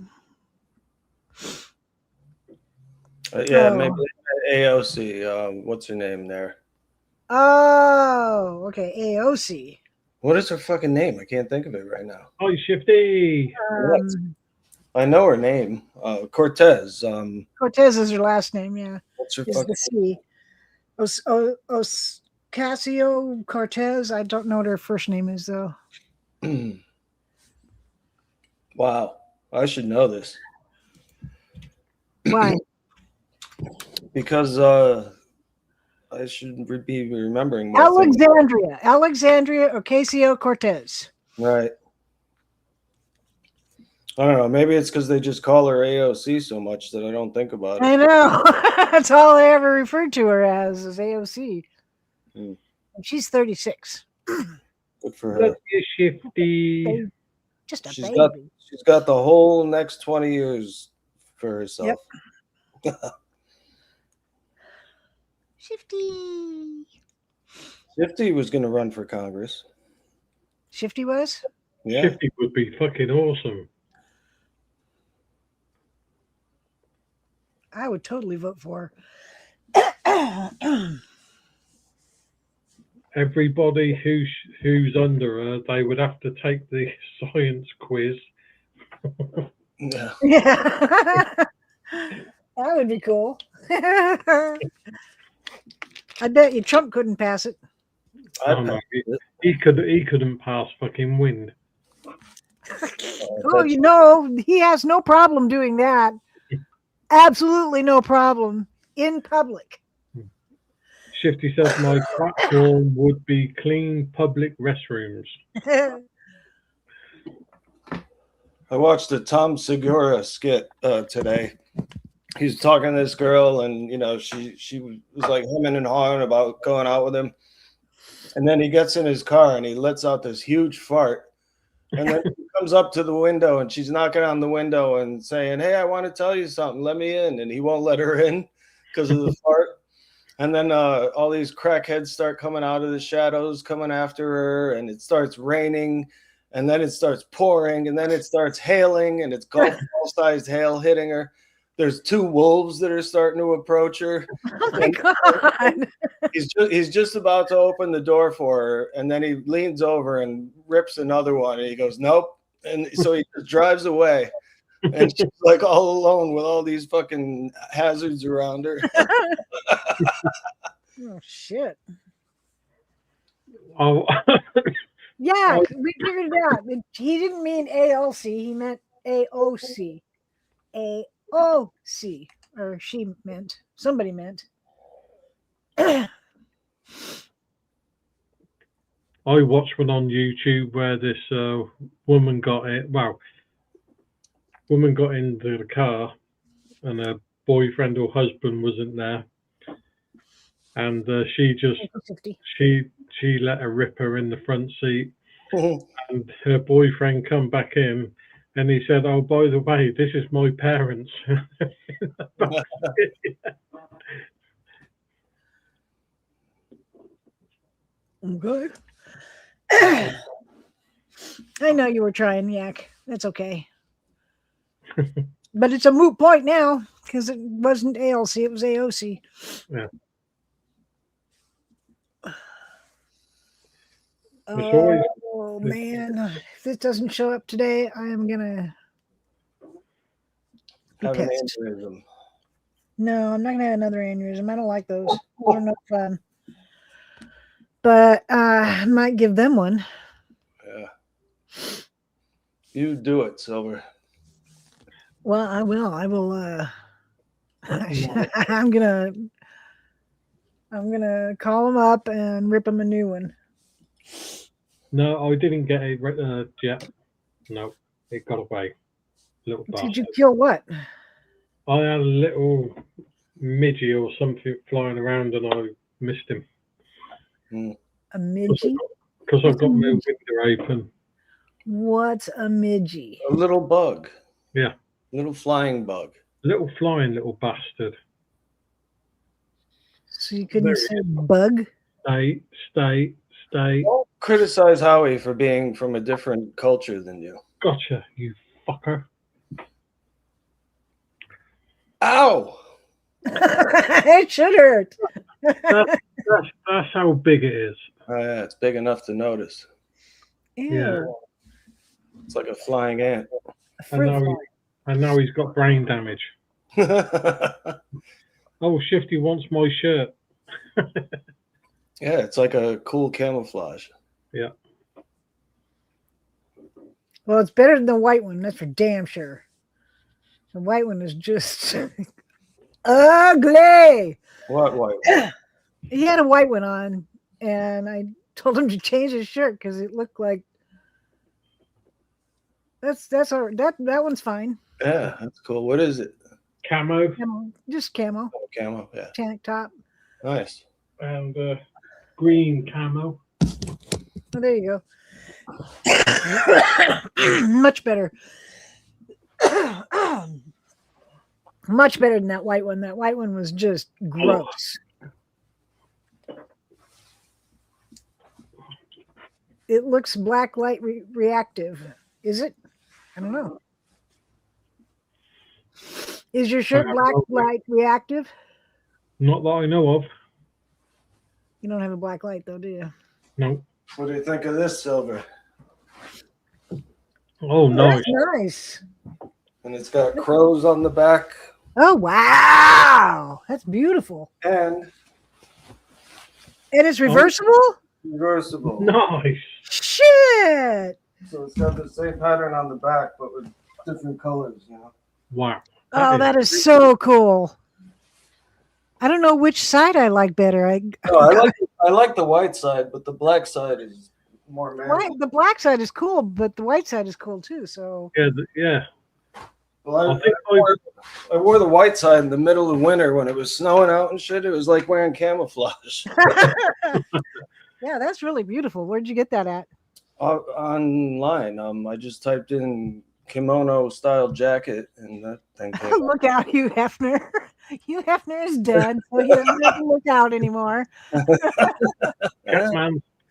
maybe AOC. What's her name there? Oh, okay. AOC. What is her fucking name? I can't think of it right now. Oh, Shifty. I know her name. Cortez. Cortez is her last name, yeah. What's her Is fucking the C. Ocasio Cortez. I don't know what her first name is though. name? Wow, I should know this Why? because I should be remembering more things. Alexandria Ocasio-Cortez. Right. I don't know. Maybe it's because they just call her AOC so much that I don't think about it. I know. That's all I ever referred to her as is AOC. Hmm. And she's 36. Good for her. Look, you Shifty. Just a She's baby. got the whole next 20 years for herself. Yep. Shifty. Shifty was going to run for Congress. Shifty was? Yeah. Shifty would be fucking awesome. I would totally vote for her. Everybody who's under her, they would have to take the science quiz. Yeah. Yeah. That would be cool. I bet you Trump couldn't pass it. Oh, no, he couldn't pass fucking wind. Oh, you know, he has no problem doing that. Absolutely no problem in public. Shifty says my platform would be clean public restrooms. I watched a Tom Segura skit today. He's talking to this girl, and you know, she was like hemming and hawing about going out with him. And then he gets in his car and he lets out this huge fart. And then he comes up to the window and she's knocking on the window and saying, "Hey, I want to tell you something. Let me in." And he won't let her in because of the fart. And then all these crackheads start coming out of the shadows, coming after her, and it starts raining, and then it starts pouring, and then it starts hailing, and it's golf ball-sized hail hitting her. There's two wolves that are starting to approach her. Oh my God. He's just about to open the door for her, and then he leans over and rips another one, and he goes, "Nope." And so he just drives away, and she's like all alone with all these fucking hazards around her. Oh shit. Oh, Yeah, we figured it out. He didn't mean ALC, he meant AOC. AOC. Or she meant. Somebody meant. I watched one on YouTube where this woman got it. Well, woman got into the car, and her boyfriend or husband wasn't there, and she let her rip her in the front seat, and her boyfriend come back in, and he said, "Oh, by the way, this is my parents." Okay. I know you were trying, Yak. That's okay. But it's a moot point now because it wasn't ALC, it was AOC. Yeah. It's always- Oh man, if this doesn't show up today, I am gonna be Have an pissed. aneurysm. No, I'm not gonna have another aneurysm. I don't like those. Those are no fun. But I might give them one. Yeah. You do it, Silver. Well, I will. I will. I'm gonna call them up and rip them a new one. No, I didn't get it yet. No, it got away. Little Did bastard. you kill what? I had a little midgie or something flying around, and I missed him A midgie? because I've got my window open. What's a midgie? A little bug. Yeah, Little flying bug. little flying little bastard. So you couldn't There say bug? Stay. Don't criticize Howie for being from a different culture than you. Gotcha, you fucker. Ow! It should hurt. That's how big it is. Oh, yeah, it's big enough to notice. Ew. Yeah. It's like a flying ant. A fruit fly. And now he's got brain damage. Oh, Shifty wants my shirt. Yeah, it's like a cool camouflage. Yeah. Well, it's better than the white one. That's for damn sure. The white one is just ugly. What white? He had a white one on, and I told him to change his shirt because it looked like that's all right. That one's fine. Yeah, that's cool. What is it? Camo Just camo, Oh, camo. Yeah, tank top. nice. and green camo. Oh, there you go. Much better. Much better than that white one. That white one was just gross. It looks black light reactive. Is it? I don't know. Is your shirt black light reactive? Not that I know of. You don't have a black light though, do you? No. What do you think of this silver? Oh, nice. That's nice. And it's got crows on the back, Oh wow, that's beautiful. and And it's reversible. reversible. Nice. Shit. So it's got the same pattern on the back, but with different colors, you know. Wow. Oh, that is so cool. I don't know which side I like better. No, I like the white side, but the black side is more manly. The black side is cool, but the white side is cool too. So Yeah, yeah. Well, I think I wore the white side in the middle of winter when it was snowing out and shit. It was like wearing camouflage. yeah, that's really beautiful. Where'd you get that at? Online. I just typed in kimono style jacket, and that thing came up. Look out, Hugh Hefner. Hugh Hefner is dead, so he doesn't have to look out anymore.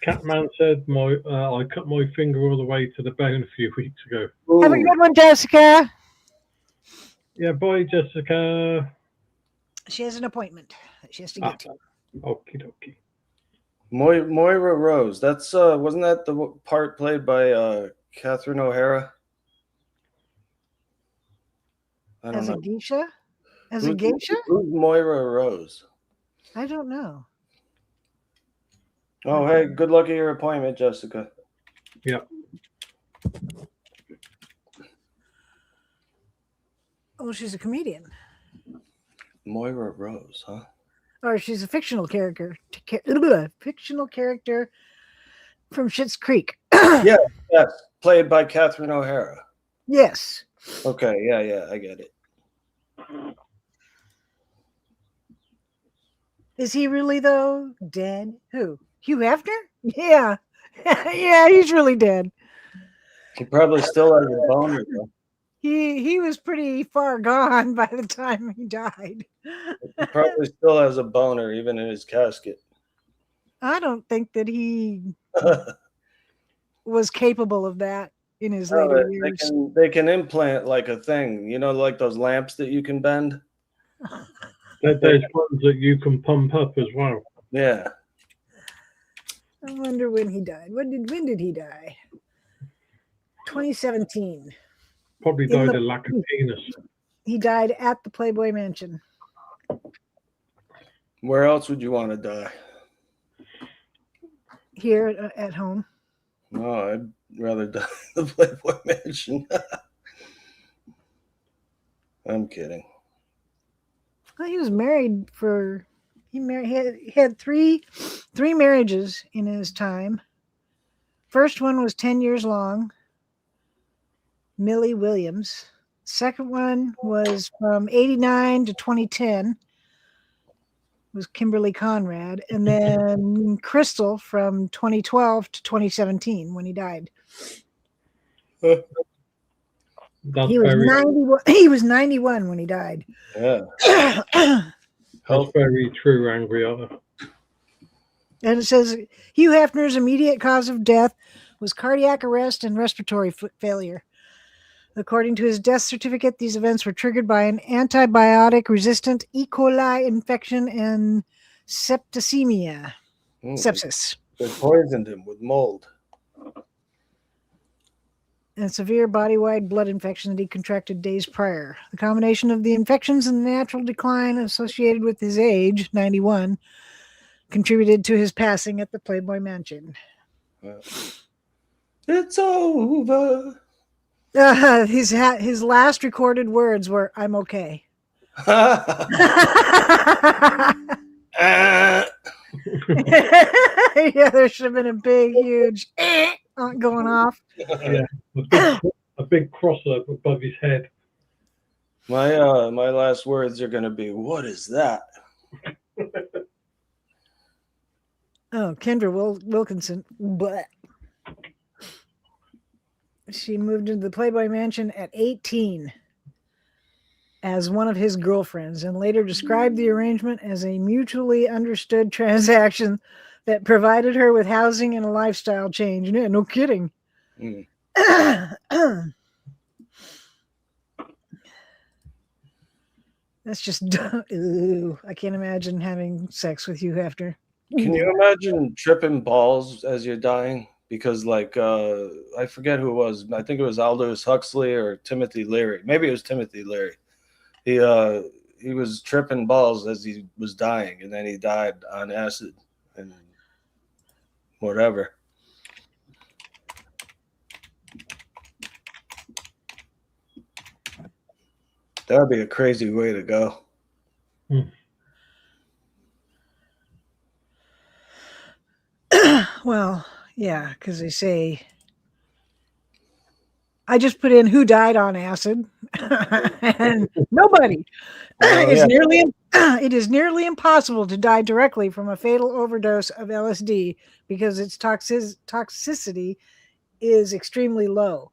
Catman said I cut my finger all the way to the bone a few weeks ago. Have a Ooh, good one, Jessica. Yeah, bye, Jessica. She has an appointment that she has to get to. Okie dokie. Moira Rose. That's wasn't that the part played by Catherine O'Hara? I don't As a know. geisha? As a geisha? Who's Moira Rose? I don't know. Oh, hey, good luck at your appointment, Jessica. Yeah. Oh, she's a comedian. Moira Rose, huh? Or she's a fictional character. Fictional character from Schitt's Creek. Yes, played by Catherine O'Hara. Yes. Okay, yeah, I get it. Is he really though dead? Who? Hugh Hefner? Yeah. yeah, he's really dead. He probably still has a boner, though. He was pretty far gone by the time he died. He probably still has a boner, even in his casket. I don't think that he was capable of that in his No, later years. they can implant like a thing, you know, like those lamps that you can bend. There's ones that you can pump up as well. Yeah. I wonder when he died. When did he die? 2017. Probably In died the- of lack of penis. He died at the Playboy Mansion. Where else would you want to die? Here at home. No, I'd rather die in the Playboy Mansion. I'm kidding. Well, he was married for he had three marriages in his time. First one was 10 years long. Millie Williams. Second one was from 89 to 2010. Was Kimberly Conrad, and then Crystal from 2012 to 2017 when he died. That's He was very 91. He was 91 when he died. Yeah. that's very true, Angry Other. And it says Hugh Hefner's immediate cause of death was cardiac arrest and respiratory failure. According to his death certificate, these events were triggered by an antibiotic-resistant E. coli infection and septicemia, sepsis, They poisoned him with mold. and severe body-wide blood infection that he contracted days prior. The combination of the infections and the natural decline associated with his age, 91, contributed to his passing at the Playboy Mansion. It's over. His last recorded words were, "I'm okay." Yeah, there should have been a big, huge going off. Yeah, a big crosser above his head. My last words are gonna be, "What is that?" Oh, Kendra Wilkinson. But she moved into the Playboy Mansion at 18 as one of his girlfriends and later described the arrangement as a mutually understood transaction that provided her with housing and a lifestyle change. Yeah, no kidding. Mm. That's just dumb. Ooh, I can't imagine having sex with you after. Can you imagine tripping balls as you're dying? Because like I forget who it was. I think it was Aldous Huxley or Timothy Leary. Maybe it was Timothy Leary. He was tripping balls as he was dying, and then he died on acid and whatever. That would be a crazy way to go. Well, yeah, because they say I just put in who died on acid, and nobody. Oh, It's yeah. it is nearly impossible to die directly from a fatal overdose of LSD because its toxicity is extremely low.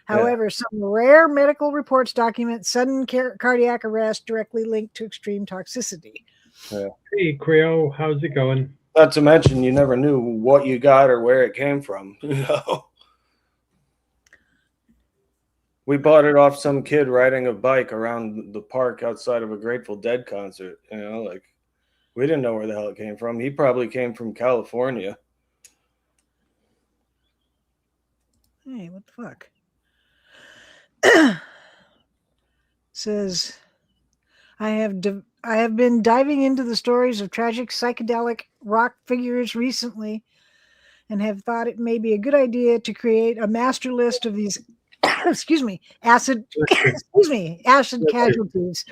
Yeah. However, some rare medical reports document sudden cardiac arrest directly linked to extreme toxicity. Hey, Creole, how's it going? Not to mention, you never knew what you got or where it came from. You know, we bought it off some kid riding a bike around the park outside of a Grateful Dead concert. You know, like we didn't know where the hell it came from. He probably came from California. Hey, what the fuck? Says, I have been diving into the stories of tragic psychedelic rock figures recently and have thought it may be a good idea to create a master list of these acid casualties.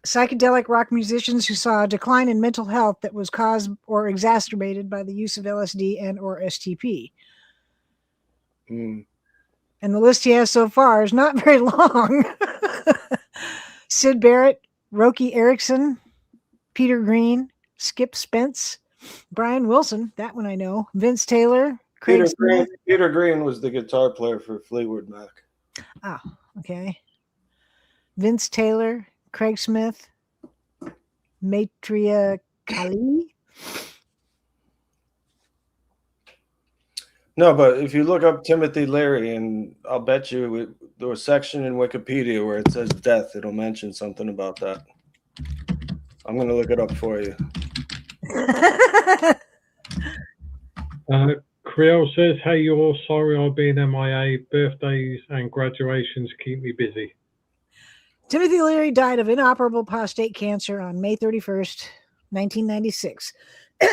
Psychedelic rock musicians who saw a decline in mental health that was caused or exacerbated by the use of LSD and or STP. Mm. And the list he has so far is not very long. Sid Barrett, Roky Erickson, Peter Green, Skip Spence, Brian Wilson, that one I know, Vince Taylor, Craig Smith. Peter Green was the guitar player for Fleetwood Mac. Oh, okay. Vince Taylor, Craig Smith, Maitreya Kali. No, but if you look up Timothy Leary, and I'll bet you there was a section in Wikipedia where it says death, it'll mention something about that. I'm going to look it up for you. Creole says, hey, you're sorry I've been MIA. Birthdays and graduations keep me busy. Timothy Leary died of inoperable prostate cancer on May 31st, 1996.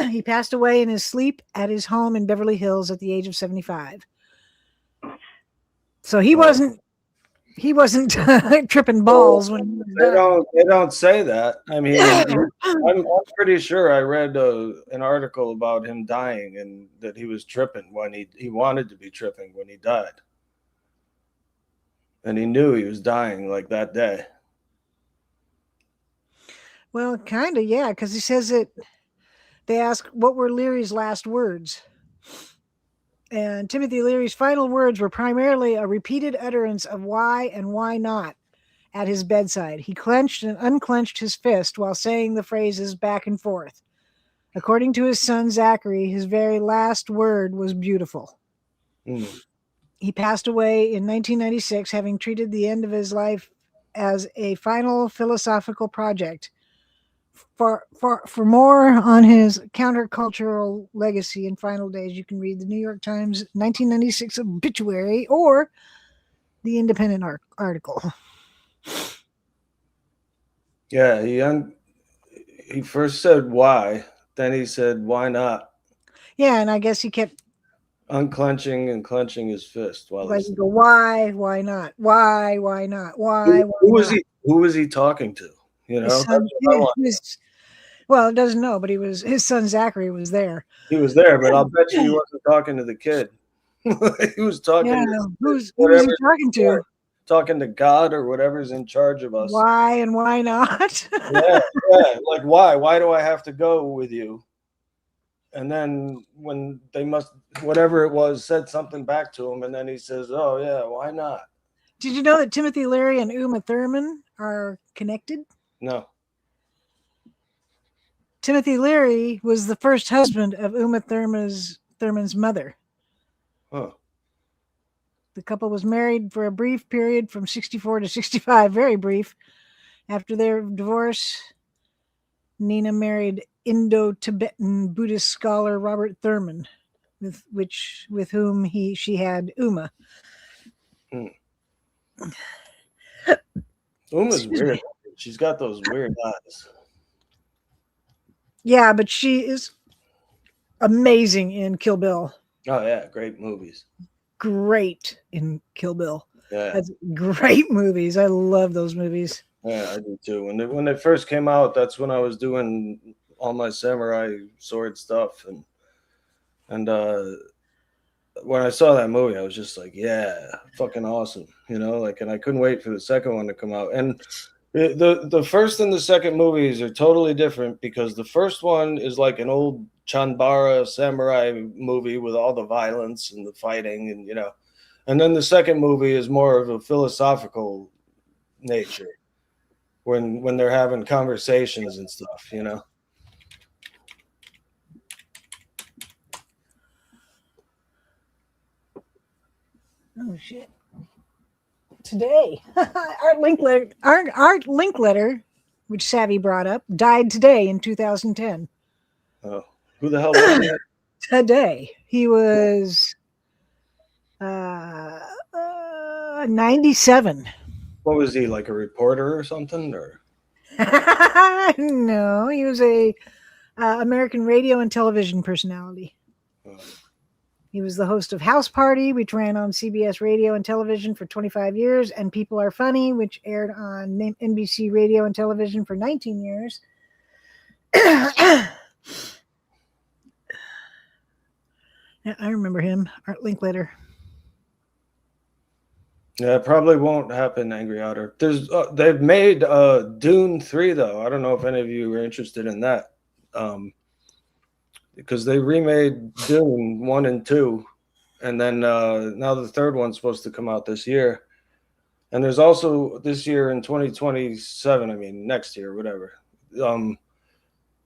He passed away in his sleep at his home in Beverly Hills at the age of 75. So he wasn't tripping balls when he was they don't say that. I mean, I'm pretty sure I read an article about him dying and that he was tripping when he wanted to be tripping when he died. And he knew he was dying like that day. Well, kind of, yeah, because he says that they ask what were Leary's last words. And Timothy Leary's final words were primarily a repeated utterance of why and why not at his bedside. He clenched and unclenched his fist while saying the phrases back and forth. According to his son, Zachary, his very last word was beautiful. Mm. He passed away in 1996, having treated the end of his life as a final philosophical project. For more on his countercultural legacy and final days, you can read the New York Times 1996 obituary or the Independent article. Yeah, he first said why, then he said why not. Yeah, and I guess he kept Unclenching and clenching his fist while like you go, why not, why not, why who was not? Who was he talking to? You know, His son, Well, it doesn't know, but his son Zachary was there. He was there, but I'll bet you he wasn't talking to the kid. He was talking Yeah, to who was he whatever's talking to? talking to God or whatever's in charge of us. Why and why not? Yeah, yeah. Like, why? Why do I have to go with you? And then when they must, whatever it was, said something back to him, and then he says, "Oh yeah, why not?" Did you know that Timothy Leary and Uma Thurman are connected? No. Timothy Leary was the first husband of Uma Thurman's mother. Huh. The couple was married for a brief period from 64 to 65, very brief. After their divorce, Nina married Indo-Tibetan Buddhist scholar Robert Thurman, with whom she had Uma. Uma's weird. She's got those weird eyes. Yeah, but she is amazing in Kill Bill. Oh yeah, great movies. Great in Kill Bill. Yeah, That's great movies. I love those movies. yeah, I do too. When they first came out, that's when I was doing all my samurai sword stuff, and when I saw that movie, I was just like, yeah, fucking awesome, you know, like, and I couldn't wait for the second one to come out. And the first and the second movies are totally different because the first one is like an old Chanbara samurai movie with all the violence and the fighting, and you know, and then the second movie is more of a philosophical nature when they're having conversations and stuff, you know. Oh shit! Today, Art Linkletter, which Savvy brought up, died today in 2010. Oh, who the hell was that? Today, he was 97. What was he, like a reporter or something, or? No, he was a American radio and television personality. Oh. He was the host of House Party, which ran on CBS radio and television for 25 years, and People Are Funny, which aired on NBC radio and television for 19 years. Yeah, I remember him, Art Linkletter. Yeah, it probably won't happen, Angry Otter. They've made Dune 3 though. I don't know if any of you are interested in that. Because they remade Dune 1 and 2, and then now the third one's supposed to come out this year. And there's also this year in 2027, I mean next year, whatever. The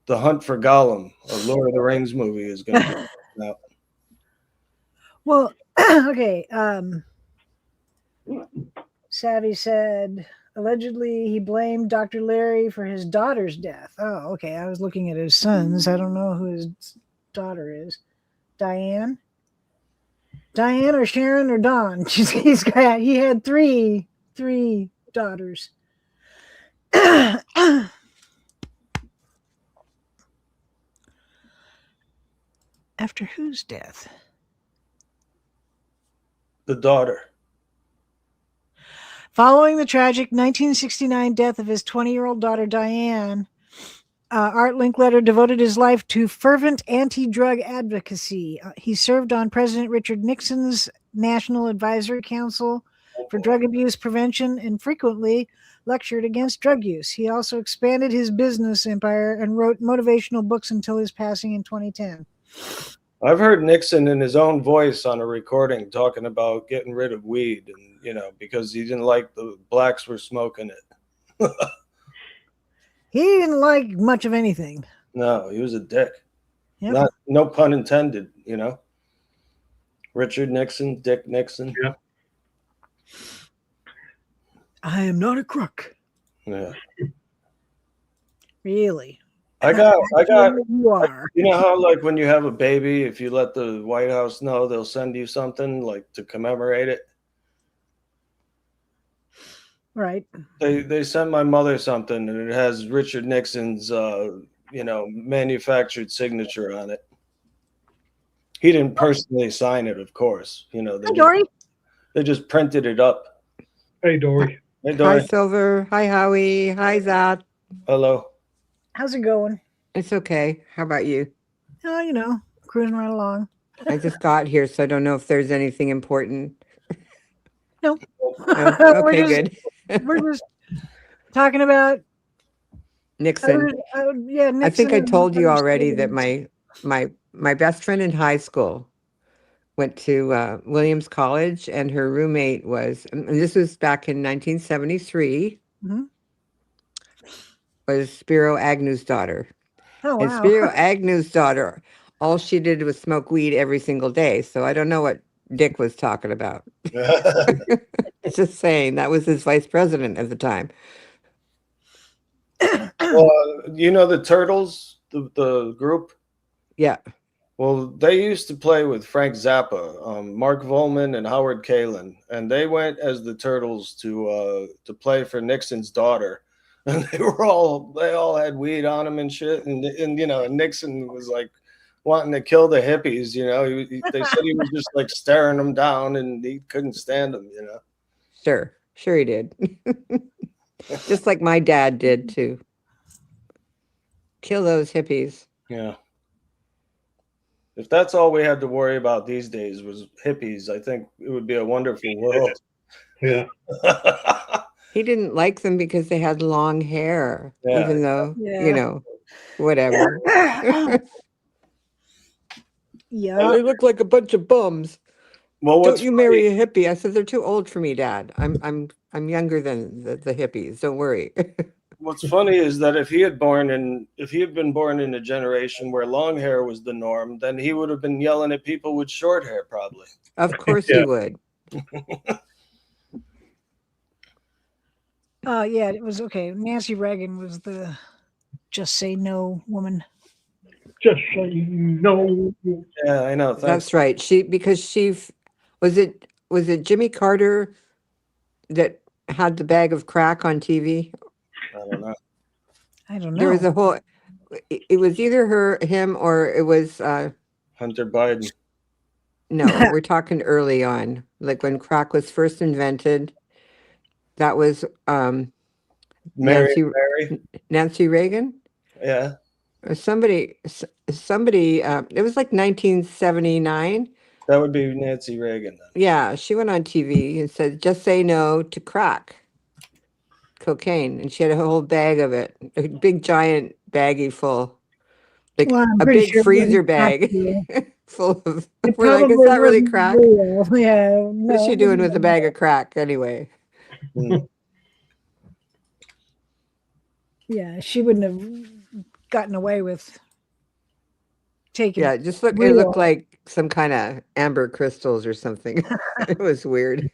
Hunt for Gollum, a Lord of the Rings movie, is going to be out. Well, okay. Savvy said allegedly he blamed Dr. Larry for his daughter's death. Oh, okay. I was looking at his sons. I don't know who his daughter is. Diane or Sharon or Dawn. He had three daughters. After whose death? The daughter. Following the tragic 1969 death of his 20-year-old daughter, Diane, Art Linkletter devoted his life to fervent anti-drug advocacy. He served on President Richard Nixon's National Advisory Council for Drug Abuse Prevention and frequently lectured against drug use. He also expanded his business empire and wrote motivational books until his passing in 2010. I've heard Nixon in his own voice on a recording talking about getting rid of weed, and you know, because he didn't like the blacks were smoking it. He didn't like much of anything. No, he was a dick. Yep. No pun intended, you know. Richard Nixon, Dick Nixon. Yeah. I am not a crook. Yeah. Really. I got You are. you know how like when you have a baby, if you let the White House know, they'll send you something like to commemorate it. Right. They sent my mother something, and it has Richard Nixon's manufactured signature on it. He didn't personally sign it, of course. You know, Hi, Dory. they just printed it up. Hey, Dory. Hey, Hi, Dory. Silver. Hi, Howie. Hi, Zach. Hello. How's it going? It's okay. How about you? Oh, you know, cruising right along. I just got here, so I don't know if there's anything important. No. No? We're Okay, just- good. We're just talking about Nixon. yeah. Nixon I think I and told you other already that celebrities. my best friend in high school went to Williams College, and her roommate was, and this was back in 1973, Mhm. was Spiro Agnew's daughter. Oh And wow. Spiro Agnew's daughter, all she did was smoke weed every single day. So I don't know what Dick was talking about. Just saying, that was his vice president at the time. Well, you know the Turtles, the group? Yeah. Well, they used to play with Frank Zappa, Mark Volman, and Howard Kalin, and they went as the Turtles to play for Nixon's daughter, and they all had weed on them and shit, and you know, and Nixon was like wanting to kill the hippies, you know. They said he was just like staring them down, and he couldn't stand them, you know. Sure he did. Just like my dad did too. Kill those hippies. Yeah. If that's all we had to worry about these days was hippies, I think it would be a wonderful world. Yeah. He didn't like them because they had long hair, Yeah. even though, Yeah. you know, whatever. Yeah. They look like a bunch of bums. Well, Don't what's you marry a hippie? I said they're too old for me, Dad. I'm younger than the hippies. Don't worry. What's funny is that if he had been born in a generation where long hair was the norm, then he would have been yelling at people with short hair, probably. Of course Yeah. he would. Yeah, it was okay. Nancy Reagan was the just say no woman. Just so you know. Yeah, I know. Thanks. That's right. Was it Jimmy Carter that had the bag of crack on TV? I don't know. I don't know. There was a whole. It was either him, or it was. Hunter Biden. No, we're talking early on, like when crack was first invented. That was Mary. Nancy Reagan. Yeah. Or somebody. It was like 1979. That would be Nancy Reagan then. Yeah, she went on TV and said, "Just say no to crack, cocaine," and she had a whole bag of it, a big giant baggie full, like Well, I'm a pretty big sure it freezer wasn't crack, bag yeah. full of. It We're like, is probably that really wasn't crack? real. Yeah. What is she doing with a bag of crack anyway? Yeah, she wouldn't have gotten away with taking. Yeah, just look. It real. looked like some kind of amber crystals or something. It was weird.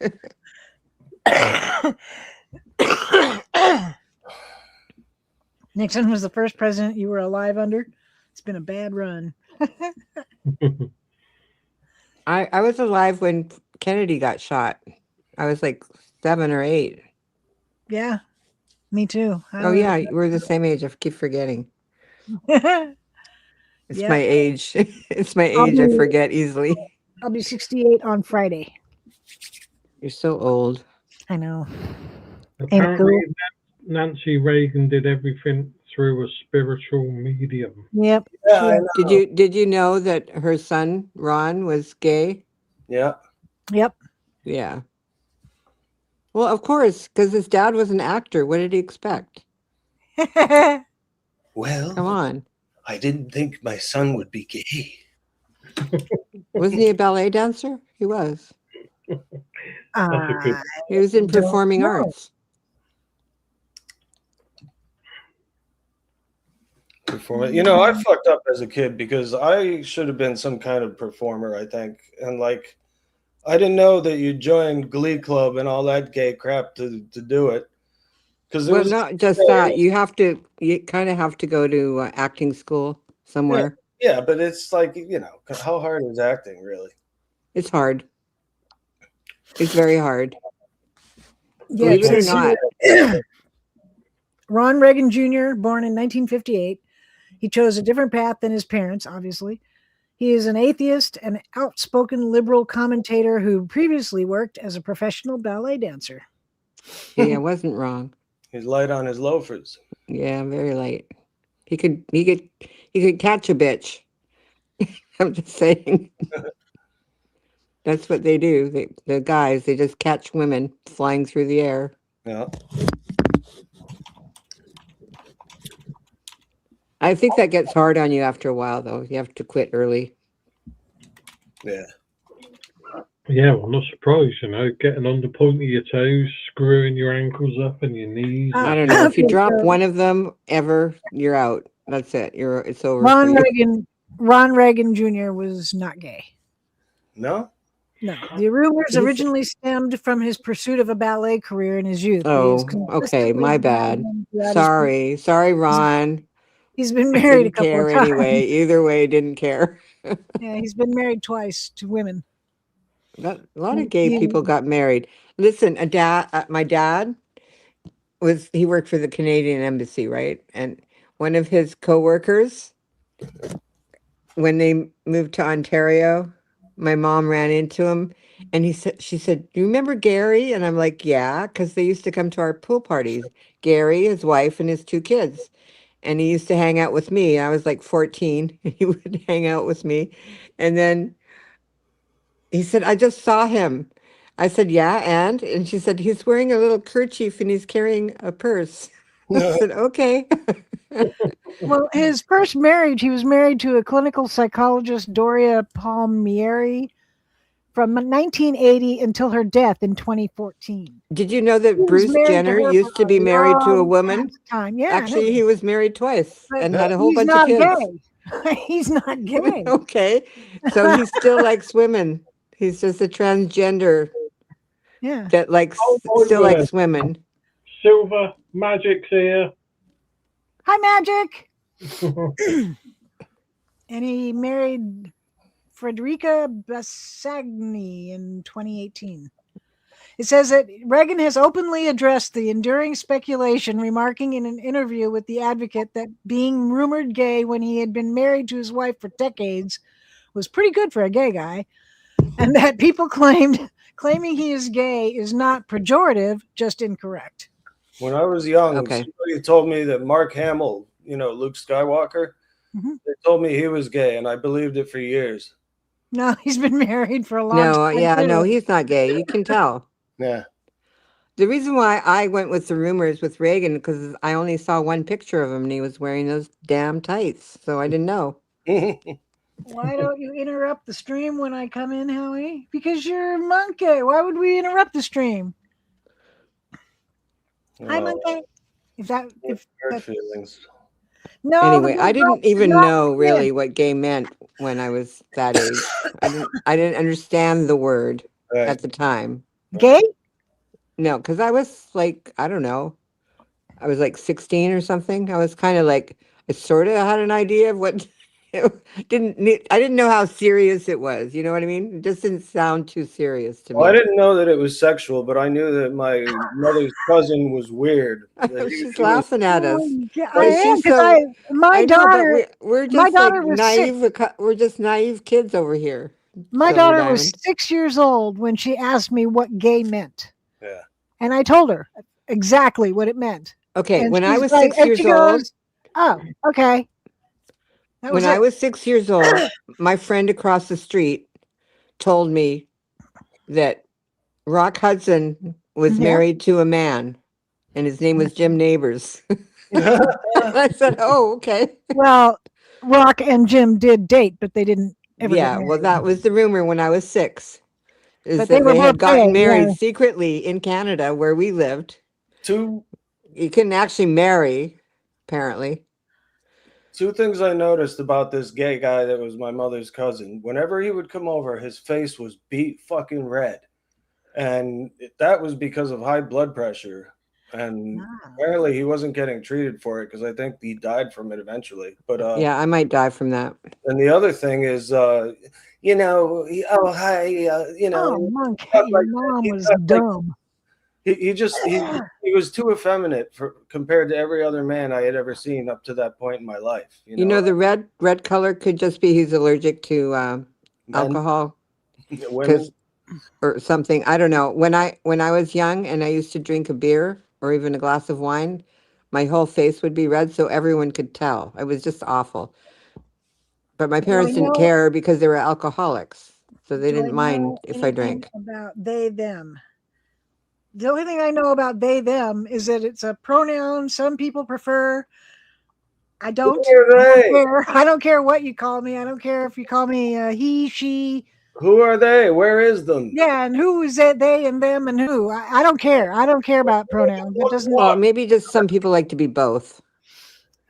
Nixon was the first president you were alive under. It's been a bad run. I was alive when Kennedy got shot. I was like 7 or 8. Yeah, me too. Oh yeah, we're the same age. I keep forgetting. Yeah. It's Yeah. my age. It's my I'll age. I be- forget easily. I'll be 68 on Friday. You're so old. I know. Apparently, Nancy Reagan did everything through a spiritual medium. Yep. Yeah, I know. Did you know that her son Ron was gay? Yeah. Yep. Yeah. Well, of course, because his dad was an actor. What did he expect? Well, Come on. I didn't think my son would be gay. Wasn't he a ballet dancer? He was. He was in Don't performing know. arts. You know, I fucked up as a kid because I should have been some kind of performer, I think. And like, I didn't know that you joined Glee Club and all that gay crap to do it. Because it Well, was not just that. You kind of have to go to acting school somewhere. yeah, but it's like, you know, how hard is acting really? It's hard. It's very hard. Yeah, Believe it or it says not. Ron Reagan Jr., born in 1958. He chose a different path than his parents, obviously. He is an atheist and outspoken liberal commentator who previously worked as a professional ballet dancer. Yeah, I wasn't wrong. He's light on his loafers. Yeah, very light. He could catch a bitch. I'm just saying. That's what they do. The guys, they just catch women flying through the air. Yeah. I think that gets hard on you after a while, though. You have to quit early. Yeah. Yeah, well, not surprised, you know, getting on the point of your toes, screwing your ankles up and your knees. I don't know. If you Okay, drop so- one of them ever, you're out. That's it. It's over for Ron you. Reagan Jr. was not gay. No? No, the rumors He's- originally stemmed from his pursuit of a ballet career in his youth. Oh, He's okay. consistently My bad. denied throughout his- Sorry, Ron. He's been married a Didn't couple care of times. anyway. Either way, didn't care. Yeah, he's been married twice to women. A lot of gay He- people got married. Listen, my dad he worked for the Canadian Embassy, right? And one of his coworkers, when they moved to Ontario, my mom ran into him, and she said, "Do you remember Gary?" And I'm like, "Yeah," because they used to come to our pool parties. Gary, his wife, and his 2 kids. And he used to hang out with me. I was like 14. He would hang out with me. And then he said, "I just saw him." I said, "Yeah, and?" And she said, "He's wearing a little kerchief and he's carrying a purse." I said, "Okay." Well, his first marriage, he was married to a clinical psychologist, Doria Palmieri, from 1980 until her death in 2014. Did you know that He was Bruce married to Jenner her used for to be married to a long woman? Time. Yeah, Actually, he was married twice But and had a whole he's bunch not of kids. gay. He's not gay. Okay. So he still likes women. He's just a transgender Yeah. that still likes women. Silver, Magic's here. Hi, Magic. And he married Frederica Bassagni in 2018. It says that Reagan has openly addressed the enduring speculation, remarking in an interview with The Advocate that being rumored gay when he had been married to his wife for decades was pretty good for a gay guy, and that people claiming he is gay is not pejorative, just incorrect. When I was young, Okay. somebody told me that Mark Hamill, Luke Skywalker, Mhm. they told me he was gay, and I believed it for years. No, he's been married for a long No, time. yeah, no, too. he's not gay. You can tell. Yeah. The reason why I went with the rumors with Reagan, because I only saw one picture of him and he was wearing those damn tights. So I didn't know. Why don't you interrupt the stream when I come in, Howie? Because you're a monkey. Why would we interrupt the stream? Hi, monkey. If Hurt that, feelings. no. Anyway, the I didn't girl- even no, know yeah. really what gay meant when I was that age. I didn't understand the word Right. at the time. Gay? No, because I was like, I don't know. I was like 16 or something. I was kind of like, I sort of had an idea of what I didn't know how serious it was. You know what I mean? It just didn't sound too serious to me. Well, I didn't know that it was sexual, but I knew that my mother's cousin was weird. That he She's was- laughing at us. Yeah, But I am she's because so- my I know, but daughter, we're my just like daughter was naive. We're just naive kids over here. my Silver daughter was Diamond. 6 years old when she asked me what gay meant, Yeah. and I told her exactly what it meant. Okay, And when I she's was like- 6 and years she old, goes, "Oh, okay." That when was I it. was 6 years old, my friend across the street told me that Rock Hudson was Yeah. married to a man, and his name was Jim Neighbors. I said, "Oh, okay." Well, Rock and Jim did date, but they didn't ever. Yeah, get well, married. that was the rumor when I was 6. Is But they that were they had both gotten gay, married yeah. secretly in Canada where we lived. Two You couldn't actually marry, apparently. things I noticed about this gay guy that was my mother's cousin. Whenever he would come over, his face was beat fucking red. And that was because of high blood pressure. And Ah. apparently he wasn't getting treated for it because I think he died from it eventually. But Yeah, I might die from that. and the other thing is oh hi, Oh, monkey, talk your like mom he was talked like- dumb. he was too effeminate compared to every other man I had ever seen up to that point in my life. You know, the red color could just be he's allergic to Men, alcohol women. 'cause- or something. I don't know. When I was young and I used to drink a beer or even a glass of wine, my whole face would be red so everyone could tell. It was just awful. But my parents didn't know- care because they were alcoholics. So they Do I didn't mind know if I anything drank. about they, them? The only thing I know about they, them is that it's a pronoun some people prefer. I don't, Who are I don't they? care. I don't care what you call me. I don't care if you call me he, she. Who are they? Where is them? Yeah, and who is it? They and them and who? I don't care. I don't care about pronouns. It doesn't. Well, maybe just some people like to be both.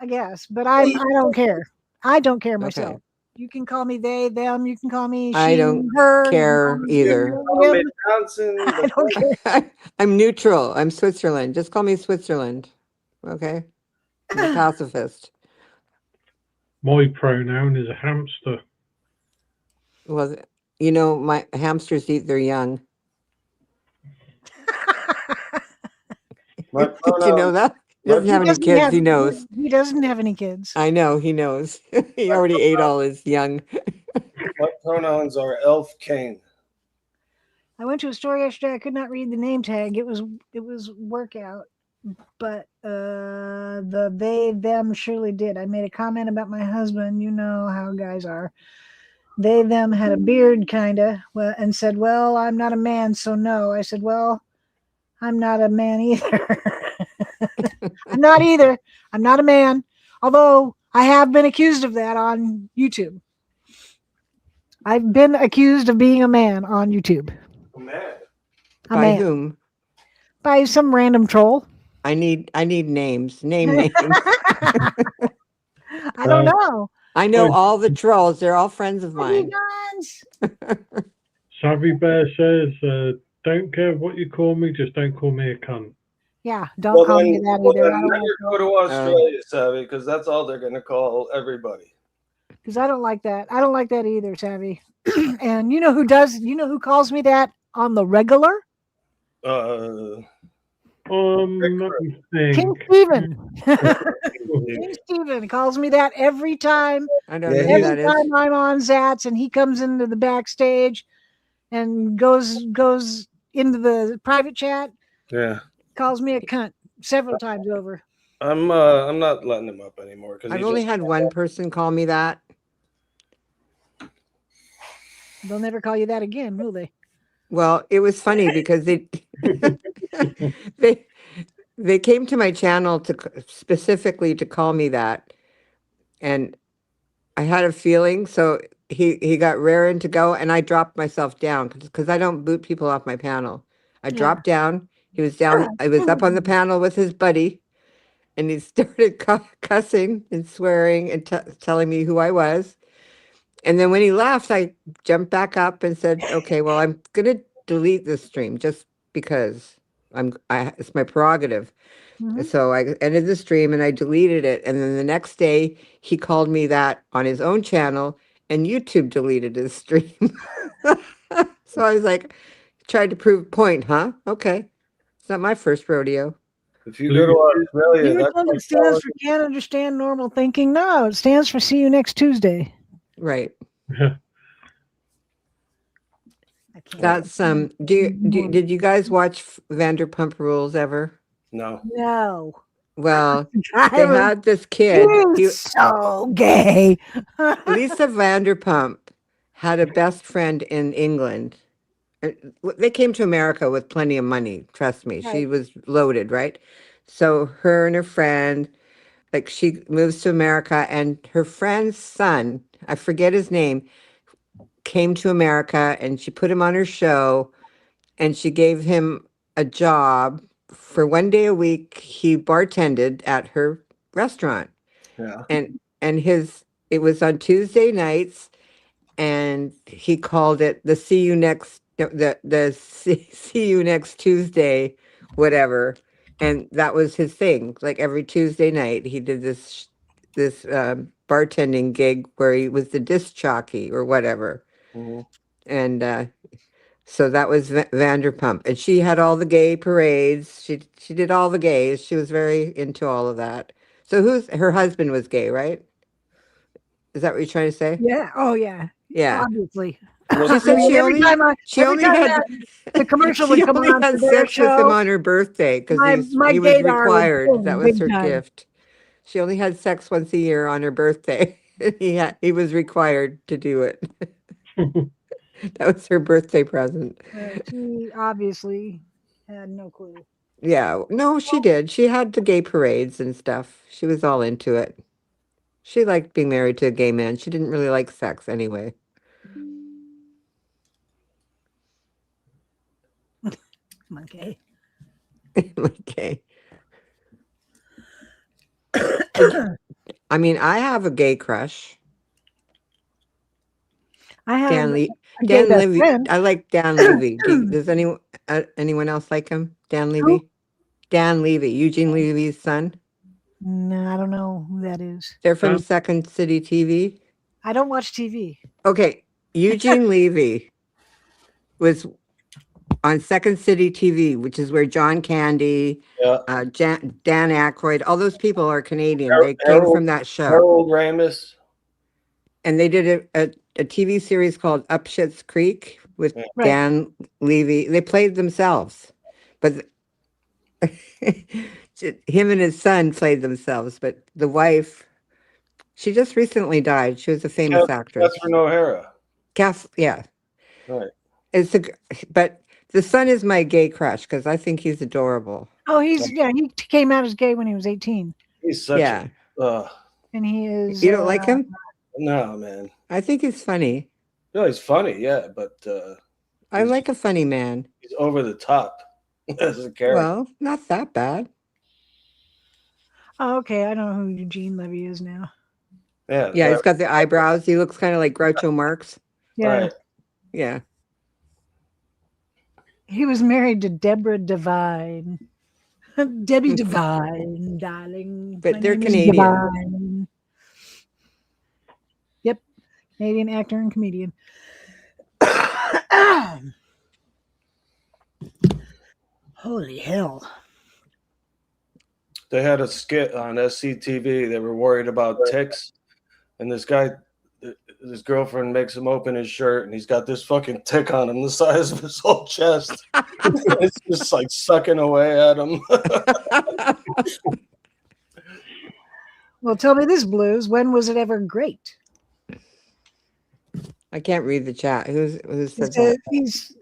I guess, but I don't care. I don't care Okay. myself. You can call me they, them. You can call me she, I don't her. you can care call me either. Call me him. Johnson. I don't care. I'm neutral. I'm Switzerland. Just call me Switzerland. Okay. I'm a pacifist. My pronoun is a hamster. Well, you know, my hamsters eat their young. My Did you know pronoun, that? He my- doesn't have any doesn't kids. have- He knows. He doesn't have any kids. I know. He knows. He already ate all his young. my pronouns are Elf Kane. I went to a store yesterday. I could not read the name tag. It was workout, but the they them surely did. I made a comment about my husband. You know how guys are. They them had a beard kinda, well, and said, "Well, I'm not a man, so no." I said, "Well, I'm not a man either. I'm not either. I'm not a man. Although I have been accused of that on YouTube. I've been accused of being a man on YouTube. Man. A By man. whom? By some random troll. I need names. Name names. I don't know. I know Well, all the trolls. They're all friends of Hey, mine. guys. Savvy Bear says, don't care what you call me, just don't call me a cunt. Yeah, don't call me that either. I don't never like go to Australia, Savvy, because that's all they're going to call everybody. because I don't like that. I don't like that either, Savvy. And you know who does? You know who calls me that on the regular? Uh, Let me King think. Steven. King Steven calls me that every time. I don't Yeah, know who Every that is. time I'm on Zats and he comes into the backstage and goes into the private chat, yeah. calls me a cunt several times over. I'm not letting him up anymore because I've only had one person call me that. They'll never call you that again, will they? Well, it was funny because they they came to my channel to specifically to call me that, and I had a feeling. So he got raring to go, and I dropped myself down because I don't boot people off my panel. I Yeah. dropped down. He was down. I was up on the panel with his buddy, and he started cussing and swearing and telling me who I was. And then when he left, I jumped back up and said, "Okay, well, I'm gonna delete this stream just because it's my prerogative." Mhm. So I ended the stream and I deleted it. And then the next day, he called me that on his own channel, and YouTube deleted his stream. So I was like, tried to prove a point, huh? Okay, it's not my first rodeo. If you go to Australia, You were that's told like it stands for can't understand normal thinking. No, it stands for see you next Tuesday. Right. I can't. That's did you guys watch Vanderpump Rules ever? no. No. Well, I they was- had this kid. He's so gay. Lisa Vanderpump had a best friend in England. They came to America with plenty of money. Trust me, she Right. was loaded, right? So her and her friend, like she moves to America, and her friend's son, I forget his name, came to America, and she put him on her show, and she gave him a job for one day a week. He bartended at her restaurant. Yeah. And it was on Tuesday nights, and he called it the see you next see you next Tuesday, whatever. And that was his thing. Like every Tuesday night, he did this bartending gig where he was the disc jockey or whatever. Mhm. And so that was Vanderpump, and she had all the gay parades. She did all the gays. She was very into all of that. So her husband was gay, right? Is that what you're trying to say? Yeah. Oh, yeah. Yeah. Obviously. She said she every only time she every only time had the commercial she would come only on for had their sex with him show, on her birthday because my he was gaydar would required. That sing was big her time. gift. She only had sex once a year on her birthday. He was required to do it. That was her birthday present. She obviously had no clue. Yeah, no, she did. She had the gay parades and stuff. She was all into it. She liked being married to a gay man. She didn't really like sex anyway. Okay. Okay. I mean, I have a gay crush. I have Dan Lee, a gay Dan best Levy. friend. I like Dan Levy. Does anyone else like him? Dan Levy. Dan Levy, Eugene Levy's son. No, I don't know who that is. They're from Dan? Second City TV. I don't watch TV. Okay, Eugene Levy was on Second City TV, which is where John Candy, Yeah. Dan Aykroyd, all those people are Canadian. They came Harold- from that show. Harold Ramis. And they did a TV series called Up Schitt's Creek with Right. Dan Levy. They played themselves, but him and his son played themselves. But the wife, she just recently died. She was a famous actress. Catherine O'Hara. Yeah. Right. But the son is my gay crush because I think he's adorable. Oh, he came out as gay when he was 18, He's such Yeah. and he is. You don't like him? no, man. I think he's funny. No, he's funny, yeah, but I He's- like a funny man. he's over the top as a character. Well, not that bad. Oh, okay, I don't know who Eugene Levy is now. yeah, Yeah, he's got the eyebrows. He looks kind of like Groucho Marx. Yeah, right. Yeah. he was married to Deborah Devine. Debbie Devine, darling. But My they're name is Canadian. Devine. Yep, Canadian actor and comedian. Holy hell! They had a skit on SCTV. They were worried about ticks, and this girlfriend makes him open his shirt, and he's got this fucking tick on him the size of his whole chest. It's just like sucking away at him. Well, tell me this, Blues. When was it ever great? I can't read the chat. Who said Uh,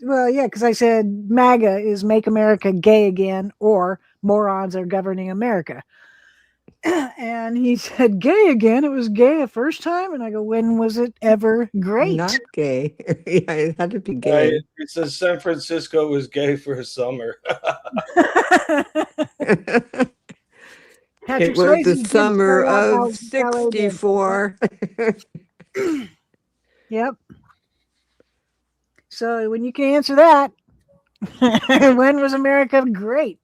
that? yeah, because I said MAGA is Make America Gay Again, or morons are governing America. And he said gay again. It was gay the first time, and I go, when was it ever great? Not gay. Yeah, it had to be gay. Right. It says San Francisco was gay for a summer. Patrick It was Swayze the did summer start out of as ballet dancer. 64. Yep. So when you can answer that, when was America great?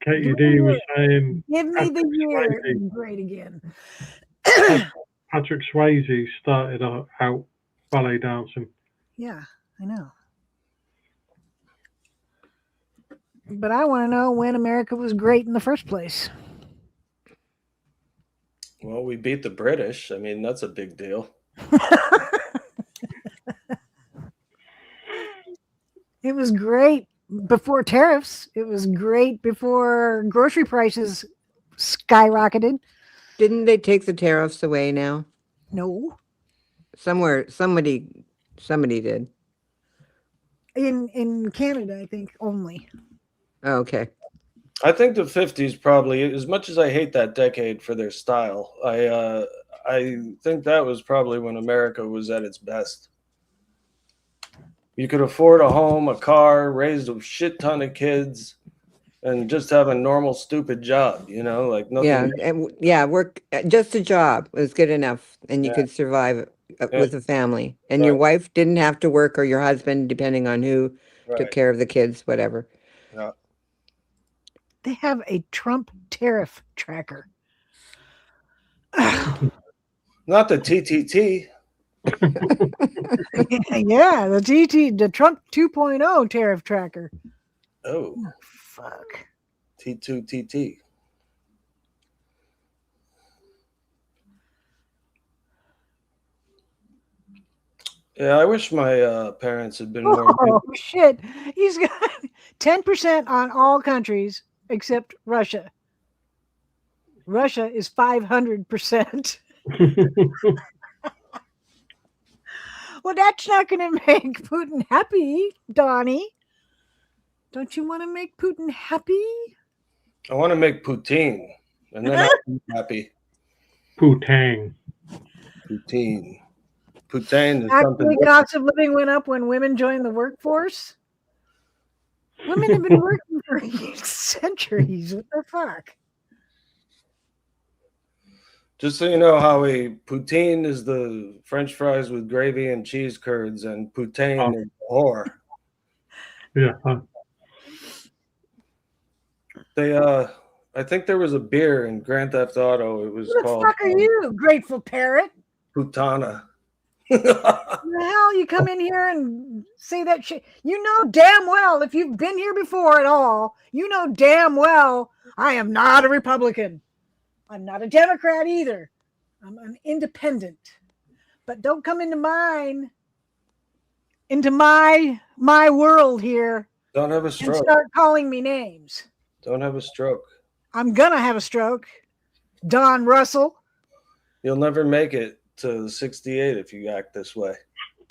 Katie D was saying Give me the Patrick year. Swayze. It's great again. Patrick Swayze started out ballet dancing. Yeah, I know. But I want to know when America was great in the first place. Well, we beat the British. I mean, that's a big deal. It was great before tariffs. It was great before grocery prices skyrocketed. Didn't they take the tariffs away now? No. Somebody did. In Canada, I think only. Oh, okay. I think the 50s probably, as much as I hate that decade for their style, I think that was probably when America was at its best. You could afford a home, a car, raise a shit ton of kids, and just have a normal stupid job, like nothing. Work just a job was good enough, and you Yeah. could survive with a family. And your Right. wife didn't have to work, or your husband, depending on who took Right. care of the kids, whatever. Yeah. They have a Trump tariff tracker. Not the TTT. Yeah, the Trump 2.0 tariff tracker. Oh, Fuck. T2TT. Yeah, I wish my parents had been more. Oh shit! He's got 10% on all countries except Russia. Russia is 500%. Well, that's not going to make Putin happy, Donnie. Don't you want to make Putin happy? I want to make poutine, and then I'll be happy. Putang. Poutine. Poutine is something. Actually, cost of living went up when women joined the workforce. Women have been working for centuries. What the fuck? Just so you know, Howie, poutine is the French fries with gravy and cheese curds, and poutine is whore. Yeah. They, I think there was a beer in Grand Theft Auto. It was Who the called fuck are you, grateful parrot? Putana. The hell you come in here and say that shit? You know damn well, if you've been here before at all, you know damn well I am not a Republican. I'm not a Democrat either. I'm an independent. But don't come into my world here Don't have a and stroke. start calling me names. Don't have a stroke. I'm gonna have a stroke. Don Russell. You'll never make it to 68 if you act this way.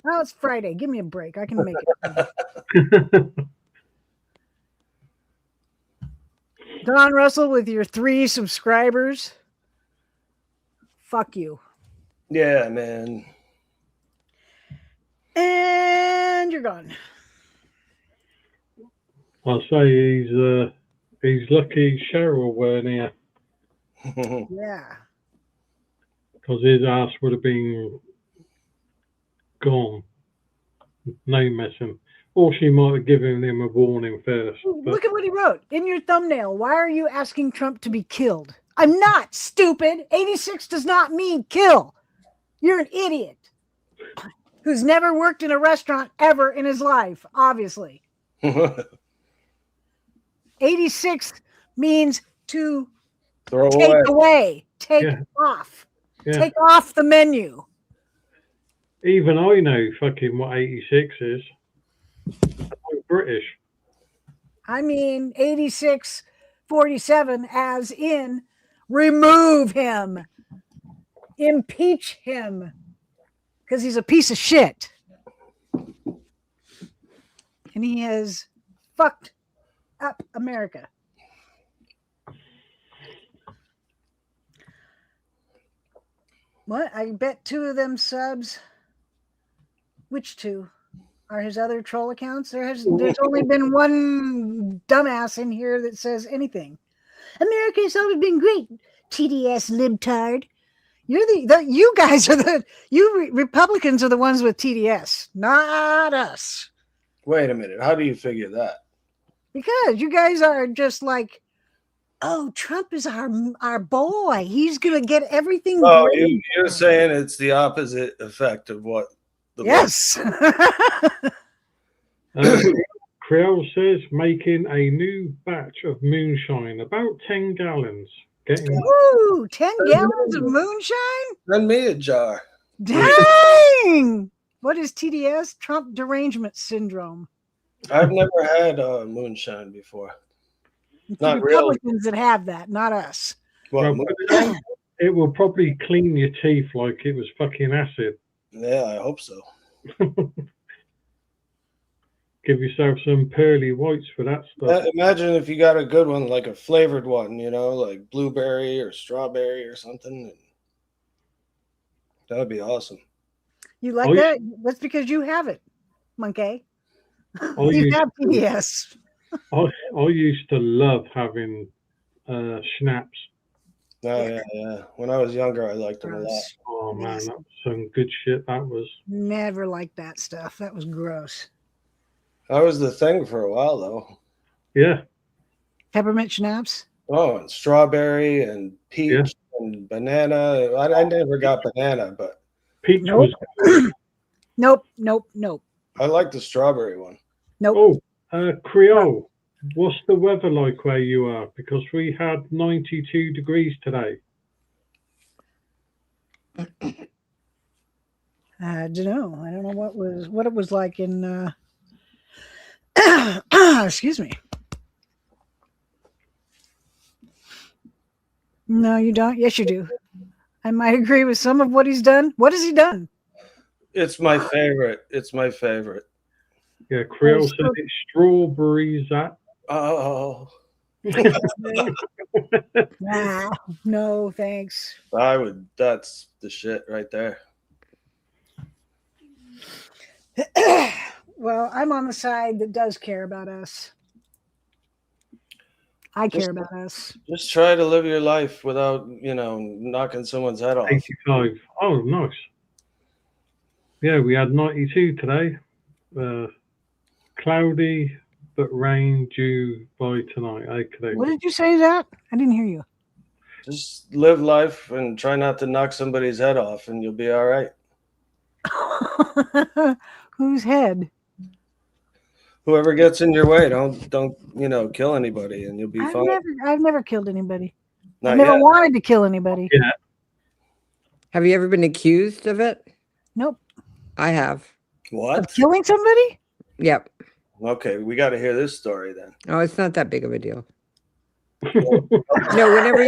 Oh, it's Friday. Give me a break. I can make it. Don Russell with your 3 subscribers. Fuck you. Yeah, man. And you're gone. I'll say he's lucky Cheryl weren't here, Yeah. because his ass would have been gone. No messing. Or she might have given him a warning first. But Look at what he wrote in your thumbnail. Why are you asking Trump to be killed? I'm not stupid. 86 does not mean kill. You're an idiot who's never worked in a restaurant ever in his life, obviously. 86 means to Throw take away. away, take Yeah. off, yeah, take off the menu. even I know fucking what 86 is. I'm British. I mean 8647 as in remove him, impeach him, because he's a piece of shit. And he has fucked up America. What? I bet 2 of them subs. Which 2? Are his other troll accounts? There's only been one dumbass in here that says anything. America has always been great. TDS libtard. You guys are Republicans are the ones with TDS, not us. Wait a minute. How do you figure that? Because you guys are just like, oh, Trump is our boy. He's gonna get everything. Oh, great. you're saying it's the opposite effect of what the Yes. Creel says making a new batch of moonshine, about 10 gallons. Getting Ooh, 10 gallons of moonshine? Send me a jar. Dang! What is TDS? Trump derangement syndrome. I've never had moonshine before. It's Not the real. Republicans that have that, not us. Well, Well, it will probably clean your teeth like it was fucking acid. yeah, I hope so. Give yourself some pearly whites for that stuff. Imagine if you got a good one, like a flavored one, like blueberry or strawberry or something. That would be awesome. You like Oh, yeah. that? That's because you have it, monkey. Oh, You you- have TDS. I used to love having schnapps. Oh, yeah. When I was younger, I liked them a lot. Gross. Oh man, Yes. that was some good shit. That was. Never liked that stuff. That was gross. That was the thing for a while, though. Yeah, Peppermint schnapps? Oh, and strawberry and peach Yeah. and banana. I never got banana, but peach Nope. was. Nope. I like the strawberry one. Nope. Oh, Creole. What's the weather like where you are? Because we had 92 degrees today. I don't know. I don't know what it was like in. Excuse me. No, you don't. Yes, you do. I might agree with some of what he's done. What has he done? It's my favorite. It's my favorite. Yeah, Creel said it's strawberries that. Oh, Nah, no, thanks. I would. That's the shit right there. Well, I'm on the side that does care about us. I care about us. Just try to live your life without, knocking someone's head off. 85. Oh, nice. Yeah, we had 92 today. Cloudy, but rain due by tonight. Okay. What did you say that? I didn't hear you. Just live life and try not to knock somebody's head off, and you'll be all right. Whose head? Whoever gets in your way, don't kill anybody, and you'll be fine. I've never killed anybody. Not I've never yet. wanted to kill anybody. Yeah. Have you ever been accused of it? Nope. I have. Of What? killing somebody? Yep. Okay, we got to hear this story then. Oh, it's not that big of a deal. No, whenever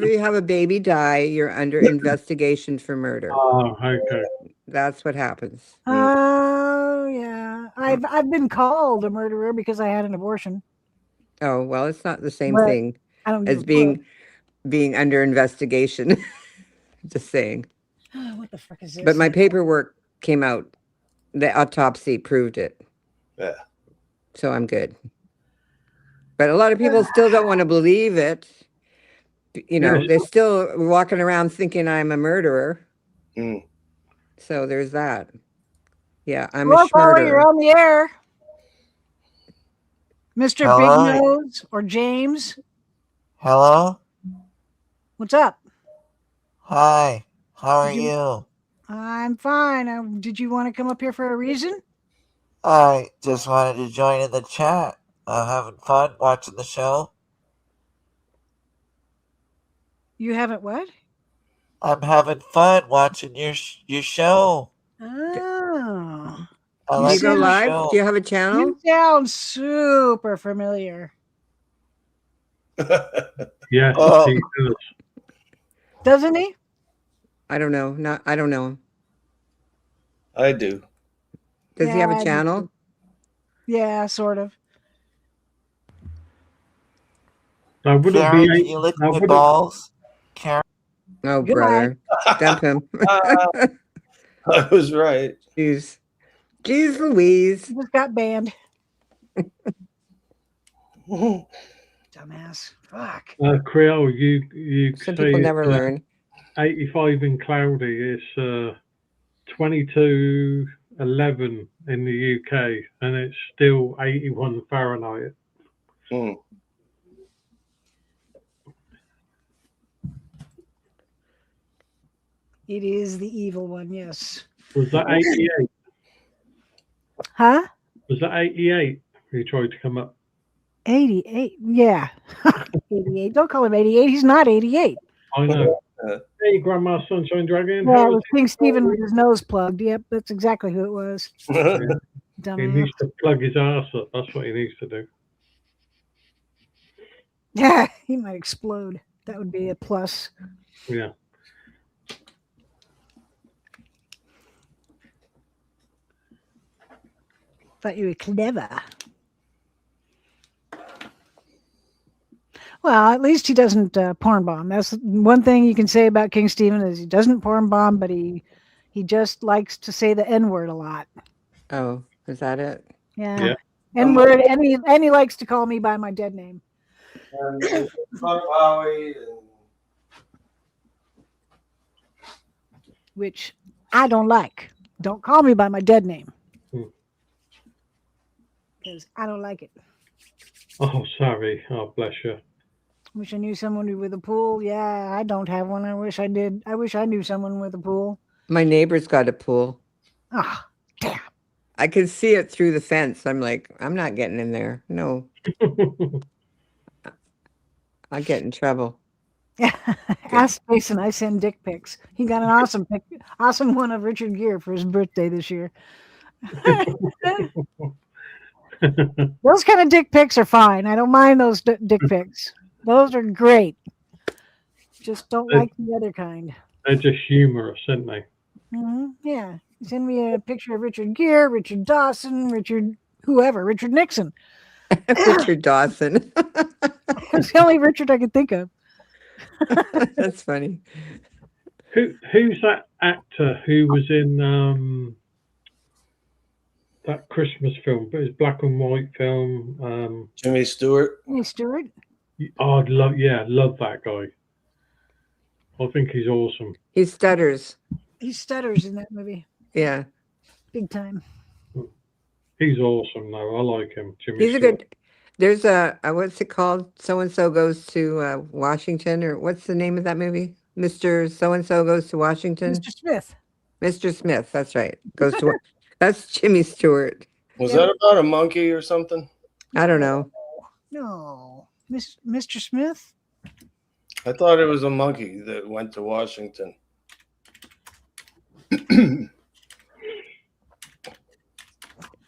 you have a baby die, you're under investigation for murder. Oh, okay. That's what happens. Oh yeah. I've been called a murderer because I had an abortion. Oh, well, it's not the same But thing I don't give as a being under investigation. Just saying. fuck. What the fuck is this? But my paperwork came out. The autopsy proved it. Yeah. So I'm good. But a lot of people still don't want to believe it. They're still walking around thinking I'm a murderer. Mm. So there's that. Yeah, I'm Hello, a caller, you're schmurderer. on the air. Mr. Hello? Big Nose or James. Hello? What's up? Hi. How are Did you- you? I'm fine. Did you want to come up here for a reason? I just wanted to join in the chat. Having fun watching the show. You haven't what? I'm having fun watching your show. Oh. I You Do you like go sound- your live? show. Do you have a channel? You sound super familiar. Yes, Oh. he does. Doesn't he? I don't know. I don't know. I do. Does he have Yeah, I a do channel? too. Yeah, sort of. Now, would it Karen, be can eight? you lick Now, my would it, balls? Karen? Oh, Goodbye. brother. Dump him. I was right. Jeez. Jeez Louise. He just got banned. Dumbass. Fuck. Creel, you Some say people never it's, learn. 85 in cloudy. It's 22:11 in the UK, and it's still 81 Fahrenheit. Mm. It is the evil one, yes. Was that 88? Huh? Was that 88? He tried to come up. 88. Yeah. 88. Don't call him 88. He's not 88. I know. Uh, Hey, Grandma Sunshine Dragon. Yeah, how it is was King Stephen with his nose plugged. Yep, that's exactly who it was. He Dumbass. needs to plug his ass up. That's what he needs to do. Yeah, he might explode. That would be a plus. Yeah. Thought you were clever. Well, at least he doesn't porn bomb. That's one thing you can say about King Stephen is he doesn't porn bomb, but he just likes to say the N word a lot. Oh, is that it? Yeah, Yeah. N word, and he likes to call me by my dead name. and fuck Howie and Which I don't like. Don't call me by my dead name. Hmm. Because I don't like it. Oh, sorry. Oh, bless you. Wish I knew someone with a pool. Yeah, I don't have one. I wish I did. I wish I knew someone with a pool. My neighbor's got a pool. Ah, damn. I could see it through the fence. I'm like, I'm not getting in there. No, I get in trouble. Ask Jason. I send dick pics. He got an awesome one of Richard Gere for his birthday this year. Those kind of dick pics are fine. I don't mind those dick pics. Those are great. Just don't like the other kind. They're just humorous, aren't they? Yeah. Send me a picture of Richard Gere, Richard Dawson, Richard Nixon. Richard Dawson. That's the only Richard I could think of. That's funny. Who's that actor who was in that Christmas film? But it's black and white film. Jimmy Stewart. Hey, Stuart. I'd love that guy. I think he's awesome. He stutters. He stutters in that movie. Yeah. Big time. He's awesome, though. I like him. Jimmy He's a Stewart. good. There's a what's it called? So and so goes to Washington, or what's the name of that movie? Mr. So and so goes to Washington. Mr. Smith. Mr. Smith. That's right. Goes to. That's Jimmy Stewart. Was that about a monkey or something? I don't know. No. Mr. Smith? I thought it was a monkey that went to Washington.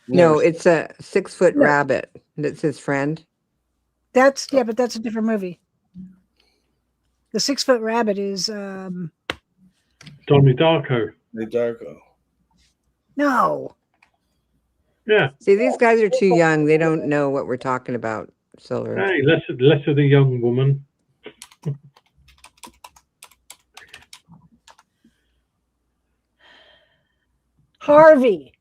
No, it's a 6-foot rabbit. That's his friend. But that's a different movie. The 6-foot rabbit is Donnie Darko. The Darko. no. Yeah. See, these guys are too young. They don't know what we're talking about, Silver. Hey, less of the young woman. Harvey.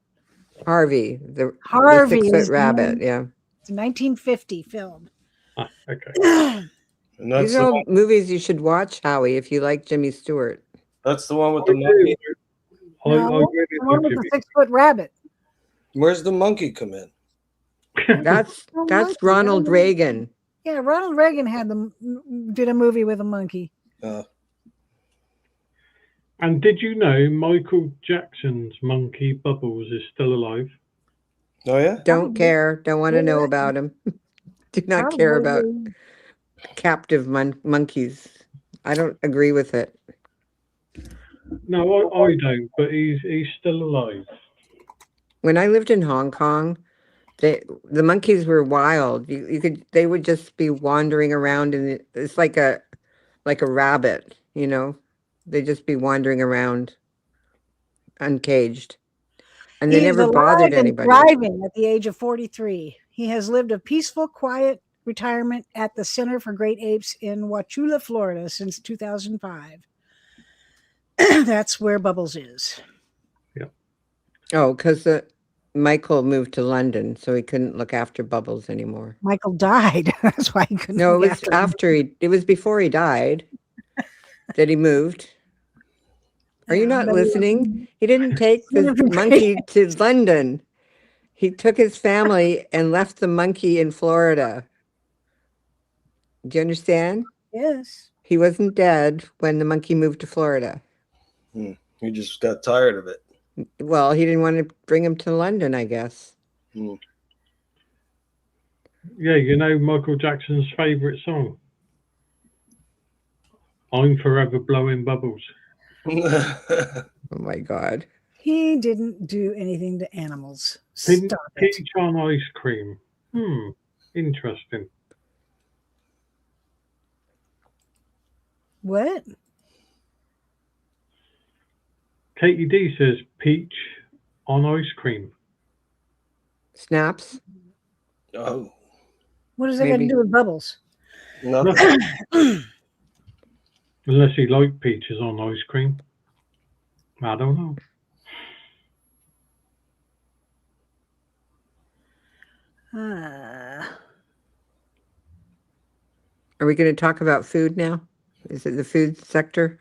Harvey, the Harvey 6-foot is rabbit. Yeah. It's a 1950 film. Ah, okay. And that's These are the, all movies you should watch, Howie, if you like Jimmy Stewart. that's the one with I the monkey. I No, really the one do, with the Jimmy. 6-foot rabbit. Where's the monkey come in? That's Oh, that's monkey, Ronald yeah. Reagan. Yeah, Ronald Reagan did a movie with a monkey. And did you know Michael Jackson's monkey Bubbles is still alive? Oh yeah. Don't care. Don't want to know about him. Do not care about Probably. captive monkeys. I don't agree with it. No, I don't. But he's still alive. When I lived in Hong Kong, the monkeys were wild. They would just be wandering around, and it's like a rabbit, you know. They'd just be wandering around, uncaged, and they He is never bothered alive and anybody. thriving at the age of 43. He has lived a peaceful, quiet retirement at the Center for Great Apes in Wauchula, Florida since 2005. That's where Bubbles is. Oh, because Michael moved to London, so he couldn't look after Bubbles anymore. Michael died. That's why he couldn't. No, look it was after him. after it was before he died that he moved. Are you not But- listening? He didn't take the Center for Great monkey to London. He took his family and left the monkey in Florida. Do you understand? Yes. He wasn't dead when the monkey moved to Florida. You just got tired of it. Well, he didn't want to bring him to London, I guess. Yeah, you know Michael Jackson's favourite song? I'm Forever Blowing Bubbles. Oh my God. He didn't do anything to animals. Peach Stop it. on ice cream. Interesting. What? Katie D says peach on ice cream. Snaps? Oh, What does that got to Maybe. do with Bubbles? nothing. Unless he liked peaches on ice cream. I don't know. Are we going to talk about food now? Is it the food sector?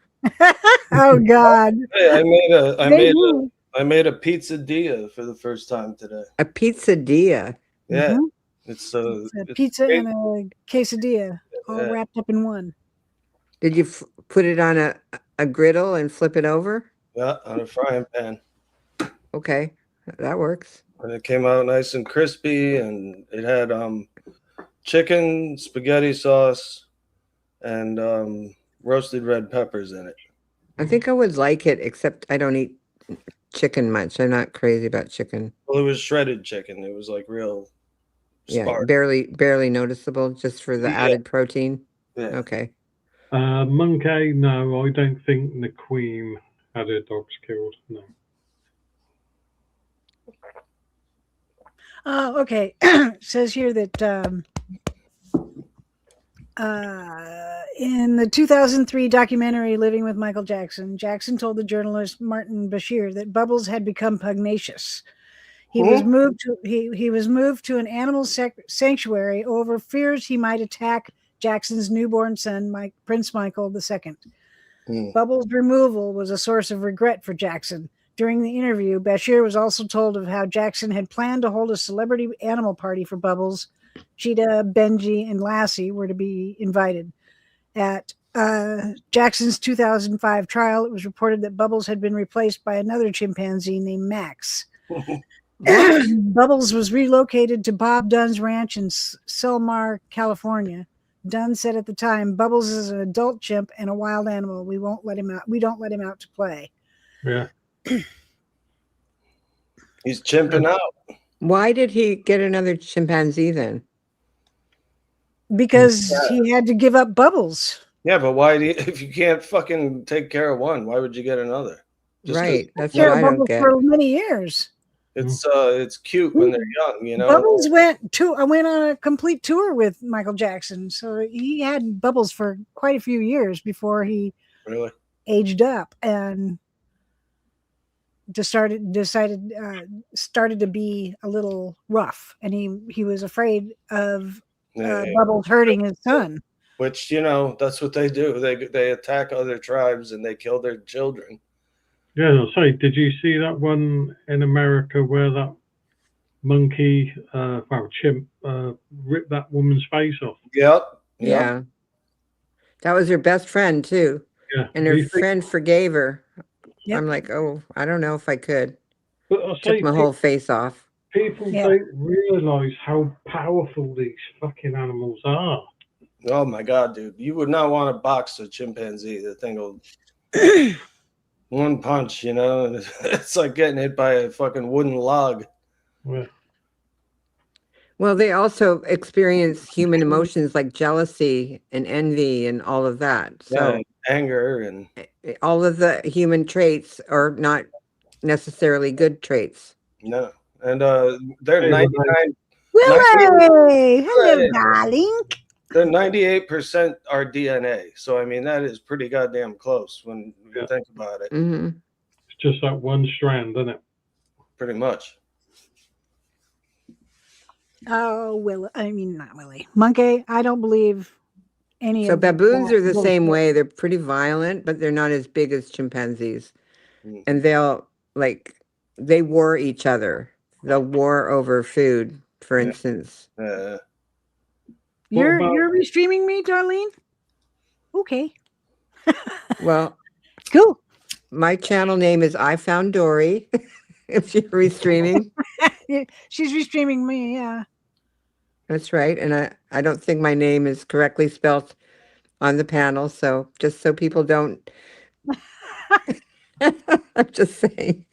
Oh God. Hey, Maybe. I made a pizzadilla for the first time today. A pizzadilla. Yeah, Mhm. it's It's a it's pizza great. and a quesadilla all Yeah. wrapped up in one. Did you put it on a griddle and flip it over? Yeah, on a frying pan, Okay, that works. and it came out nice and crispy, and it had chicken, spaghetti sauce, and roasted red peppers in it. I think I would like it, except I don't eat chicken much. I'm not crazy about chicken. Well, it was shredded chicken. It was like real Yeah, sparse. barely noticeable, just for the Yeah. added protein. Yeah. Okay. Monkey, no, I don't think the Queen had her dogs killed. No. Okay. It says here that in the 2003 documentary Living with Michael Jackson, Jackson told the journalist Martin Bashir that Bubbles had become pugnacious. He was moved to an animal sanctuary over fears he might attack Jackson's newborn son, Prince Michael II. Bubbles' removal was a source of regret for Jackson. During the interview, Bashir was also told of how Jackson had planned to hold a celebrity animal party for Bubbles. Cheetah, Benji, and Lassie were to be invited. At Jackson's 2005 trial, it was reported that Bubbles had been replaced by another chimpanzee named Max. Bubbles was relocated to Bob Dunn's ranch in Selmar, California. Dunn said at the time, "Bubbles is an adult chimp and a wild animal. We won't let him out. We don't let him out to play." Yeah. He's chimping out. Why did he get another chimpanzee then? Because he had to give up Bubbles. Yeah, but why do you, if you can't fucking take care of one, why would you get another? Just 'cause Right. That's Care what of I don't Bubbles get. for many years. It's cute when they're young, you know. Bubbles went on a complete tour with Michael Jackson, so he had Bubbles for quite a few years before he Really? aged up and started to be a little rough, and he was afraid of Yeah. Bubbles hurting his son. Which, you know, that's what they do. They attack other tribes and they kill their children. Yeah, I'll say, did you see that one in America where that monkey, chimp, ripped that woman's face off? Yep. Yeah. That was her best friend too. Yeah. And Do her you think- friend forgave her. Yep. I'm like, oh, I don't know if I could. But I'll say, Took my whole face off. people Yeah. don't realise how powerful these fucking animals are. Oh my God, dude. You would not want to box a chimpanzee. The thing will one punch, you know, and it's like getting hit by a fucking wooden log. Yeah. Well, they also experience human emotions like jealousy and envy and all of that. So Yeah, anger and all of the human traits are not necessarily good traits. no. And they're Hey, 99 Willie, hello, Hey. darling. they're 98% are DNA. So I mean that is pretty goddamn close when you Yeah. think about it. Hmm. It's just that one strand, isn't it? Pretty much. Oh, not Willie. Monkey, I don't believe any So of baboons that are the same bullshit. way. They're pretty violent, but they're not as big as chimpanzees. Mm. And they war each other. They'll war over food, for Yeah. instance. You're What about- restreaming me, Darlene? Okay, Well, cool. my channel name is I Found Dory. If you're restreaming, Yeah, she's restreaming me. Yeah. that's right. And I don't think my name is correctly spelled on the panel. So just so people don't, I'm just saying.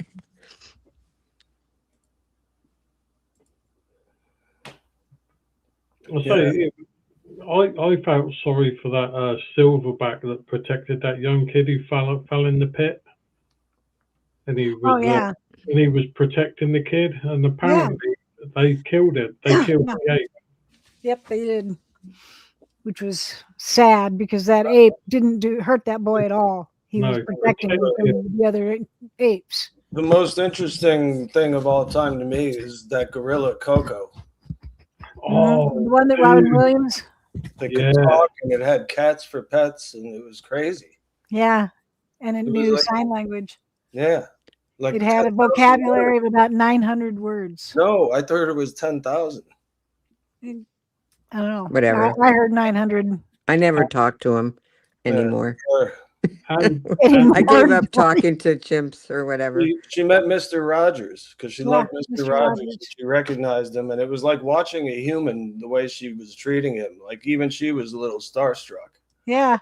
I'll say, I felt sorry for that silverback that protected that young kid who fell in the pit, and he was Oh yeah. and he was protecting the kid, and apparently they killed it. They killed Yeah. the ape. Yep, they did. Which was sad because that ape didn't hurt that boy at all. He was No, protecting him from the other apes. The most interesting thing of all time to me is that gorilla Coco. Oh, The one that Robin dude. Williams. That Yeah. could talk and it had cats for pets and it was crazy. Yeah. And it It was knew like- sign language. Yeah. Like It had a 10,000 vocabulary words. of about 900 words. No, I thought it was 10,000. I don't know. Whatever. I heard 900. I never talk to him Yeah. anymore. and, I gave up talking to chimps or whatever. She met Mr. Rogers because she Yeah, loved Mr. Mr. Rogers. Rogers. She recognized him, and it was like watching a human the way she was treating him. Like even she was a little starstruck. Yeah.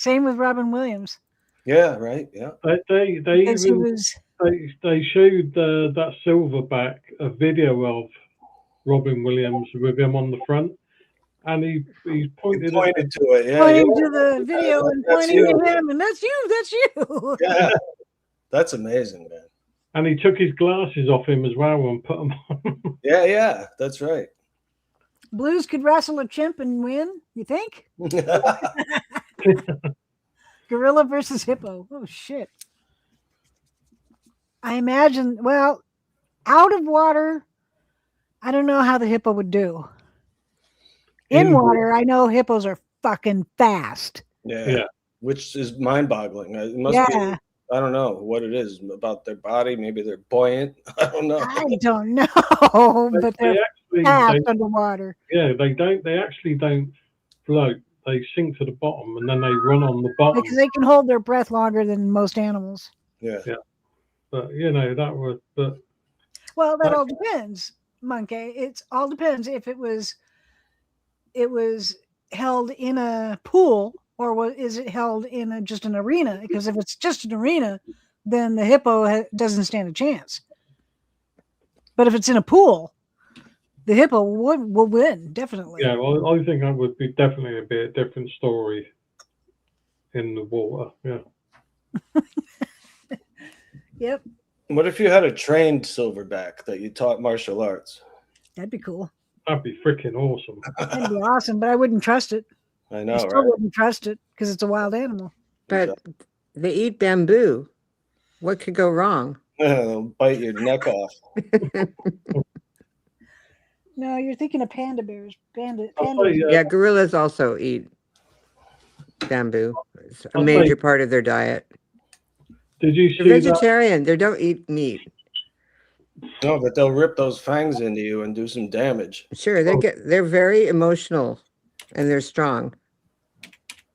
Same with Robin Williams. Yeah, right. Yeah. They Because he even was they showed that silverback a video of Robin Williams with him on the front, and he You pointed at pointed to it. Yeah. pointing yeah. to the video and That's pointing you. at him, and that's you. Yeah. That's amazing, man. and he took his glasses off him as well and put them on. Yeah, yeah. That's right. Blues could wrestle a chimp and win, you think? Gorilla versus hippo. Oh shit. I imagine, well, out of water, I don't know how the hippo would do. In In water, I know hippos are fucking fast. Yeah. Yeah. Which is mind-boggling. It must Yeah, be. I don't know what it is about their body. Maybe they're buoyant. I don't know. I don't know, but they they're actually, fast underwater. they actually don't float. They sink to the bottom and then they run on the bottom. Because they can hold their breath longer than most animals. Yeah. But that was. But Well, that all depends, Monkey. It all depends if it was held in a pool or is it held in just an arena? Because if it's just an arena, then the hippo doesn't stand a chance. But if it's in a pool, the hippo will win, definitely. yeah, well, I think that would be definitely a different story in the water. Yeah. Yep, What if you had a trained silverback that you taught martial arts? that'd be cool. That'd be freaking awesome. That'd be awesome, but I wouldn't trust it. I I know, still right? wouldn't trust it because it's a wild animal. But they eat bamboo. What could go wrong? They'll bite your neck off. No, you're thinking of panda bears. Panda. I'll tell you, Yeah, gorillas also eat bamboo. It's a I'll major say- part of their diet. did you They're see that? vegetarian. They don't eat meat. No, but they'll rip those fangs into you and do some damage. Sure, they're very emotional and they're strong.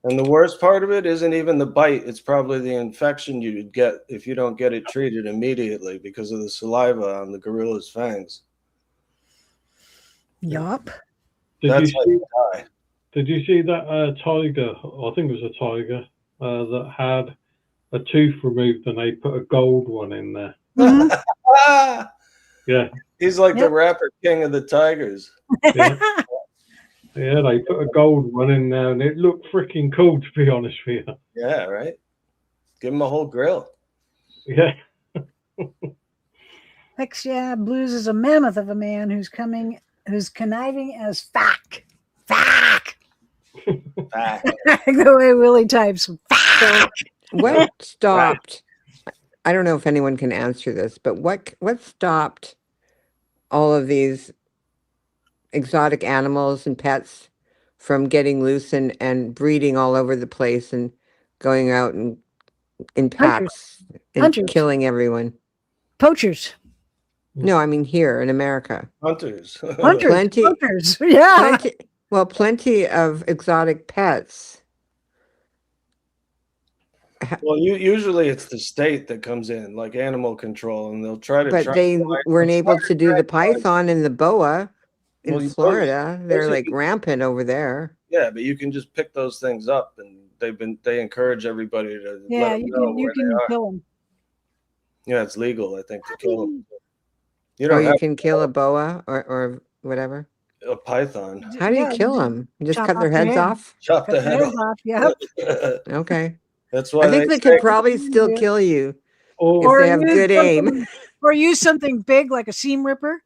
And the worst part of it isn't even the bite. It's probably the infection you'd get if you don't get it treated immediately because of the saliva on the gorilla's fangs. Yup. Did That's you how see? you die. Did you see that tiger? I think it was a tiger that had a tooth removed, and they put a gold one in there. Mhm. Ah! Yeah, He's like the Yep. rapper king of the tigers. yeah, yeah. They put a gold one in there, and it looked freaking cool, to be honest with you. Yeah, right? Give him a whole grill. Yeah, Hex, yeah, Blues is a mammoth of a man who's conniving as fuck. Fuck. Ah, The way Willie types. Fuck. What stopped? I don't know if anyone can answer this, but what stopped all of these exotic animals and pets from getting loose and breeding all over the place and going out and in packs and Hunters. killing everyone? Poachers. No, I mean here in America. hunters. Hunters. Plenty- Poachers. Yeah. Plenty of exotic pets. Well, usually it's the state that comes in, like animal control, and they'll try to. But they weren't able to do the Fire- python and the boa in Well, Florida. They're those are- like rampant over there. Yeah, but you can just pick those things up, and they encourage everybody to Yeah, let them you know can you where they can are. kill them. Yeah, it's legal, I think, to kill them. You Or don't you have can kill a boa or whatever. a python. How do you Yeah, kill you them? Just chop cut their off their heads head. off? Chop Cut the their head heads off. Yep. off. Okay. That's why I think they say- could probably still Yeah. kill you or if they have use good aim. something- Or use something big like a seam ripper.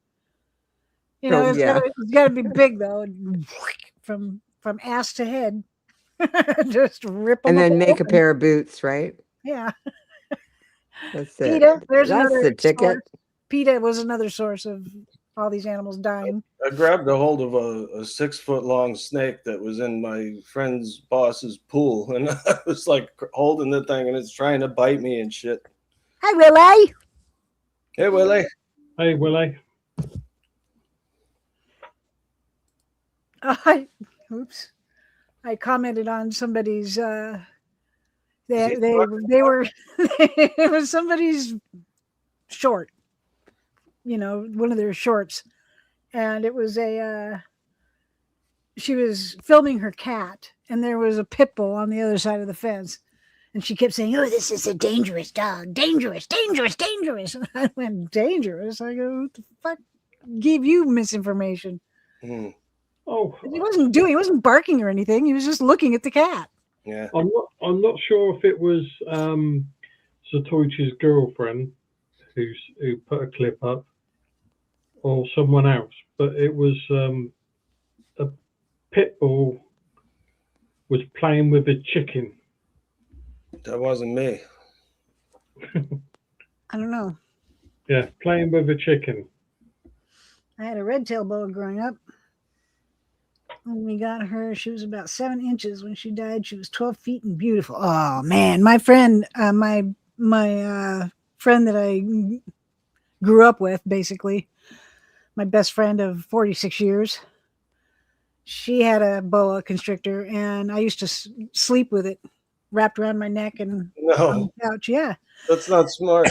You know, Oh, yeah. it's got to be big though, and from ass to head. Just rip them And then up make a open. pair of boots, right? Yeah, That's it. PETA. There's That's another the ticket. source. PETA was another source of all these animals dying. I grabbed a hold of a 6-foot-long snake that was in my friend's boss's pool, and I was like holding the thing, and it's trying to bite me and shit. Hi, Willie. Hey, Willie. hey, Willie. Oops. I commented on somebody's. They it were it was somebody's short. You know, one of their shorts, and it was a. She was filming her cat, and there was a pit bull on the other side of the fence. And she kept saying, "Oh, this is a dangerous dog. Dangerous, dangerous, dangerous." And I went, "Dangerous?" I go, "What the fuck gave you misinformation?" Hmm. Oh, He wasn't barking or anything. He was just looking at the cat. Yeah. I'm not sure if it was Satoichi's girlfriend who put a clip up, or someone else, but it was a pit bull was playing with a chicken. That wasn't me. I don't know. Yeah, playing with a chicken. I had a red-tailed boa growing up. When we got her, she was about 7 inches. When she died, she was 12 feet and beautiful. Oh man, my friend, my friend that I grew up with, basically, my best friend of 46 years. She had a boa constrictor, and I used to sleep with it wrapped around my neck and on No, the couch. Yeah, that's not smart.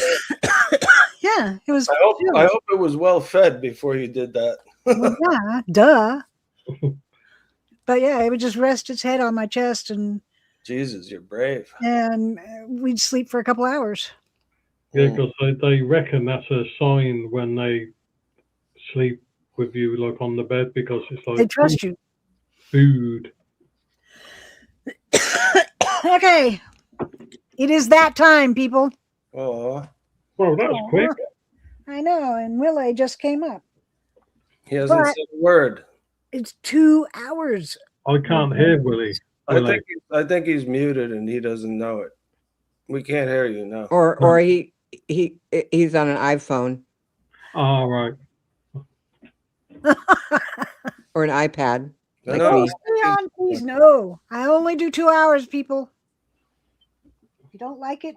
yeah, it was. I hope it was well fed before you did that. Well, yeah, duh. But yeah, it would just rest its head on my chest, and Jesus, you're brave. we'd sleep for a couple hours. Yeah, because they reckon that's a sign when they sleep with you, like on the bed, because it's like They trust you. food. Okay, it is that time, people. Oh, Well, that's Aw. quick. I know, and Willie just came up. he hasn't But- said a word. It's 2 hours. I can't hear Willie. I think he's muted and he doesn't know it. We can't hear you now. Or he's on an iPhone Ah, right. or an iPad. I Like know. me. Leon, please, no. I only do 2 hours, people. If you don't like it,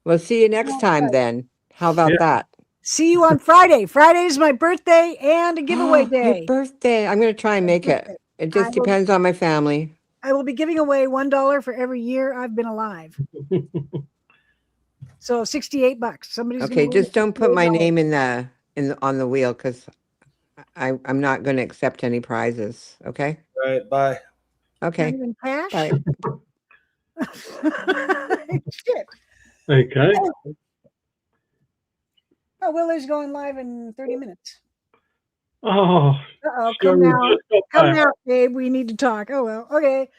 Well, see you next time then. How about Yeah. that? see you on Friday. Friday is my birthday and a giveaway day. Your birthday. I'm going to try and make it. It I just will- depends on my family. I will be giving away $1 for every year I've been alive. So $68. Somebody's gonna Okay, win just don't put my $68. name on the wheel because I'm not going to accept any prizes. Okay. All right, bye. Not Okay. even cash. Bye. Shit. Okay. Oh, Willie's going live in 30 minutes. Oh, Uh-oh, come Cheryl now. just got Come back. now, Dave. We need to talk. Oh, well. Okay.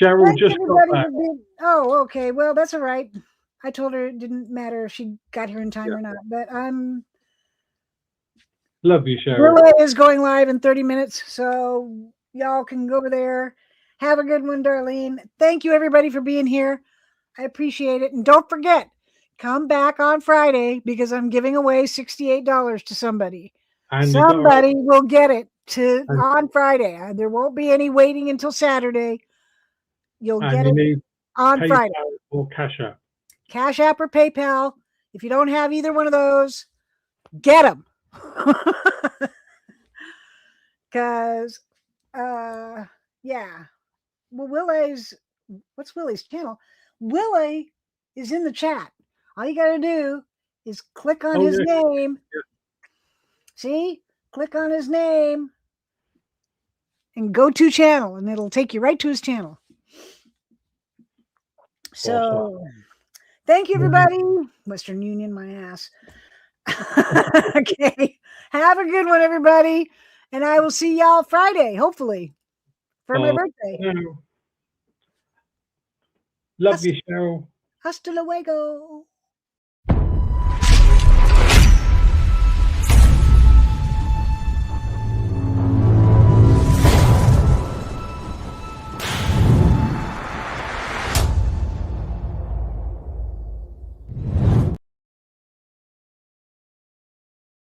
Cheryl Thank just got everybody back. for being. Oh, okay. Well, that's all right. I told her it didn't matter if she got here in time or not. But Love you, Cheryl. Relay is going live in 30 minutes. So y'all can go over there. Have a good one, Darlene. Thank you, everybody, for being here. I appreciate it. And don't forget, come back on Friday because I'm giving away $68 to somebody. And you got Somebody will get it And- on Friday. There won't be any waiting until Saturday. You'll get and you it need on Friday. PayPal or Cash App. Cash App or PayPal. If you don't have either one of those, get them. Because, yeah. Well, what's Willie's channel? Willie is in the chat. All you got to do is click on Oh, his yeah. name. See? Click on his name and go to channel, and it'll take you right to his channel. So, thank you, everybody. Western Union, my ass. Okay. Have a good one, everybody. And I will see y'all Friday, hopefully, for my Oh. birthday. No. Love you, Cheryl. Hasta luego.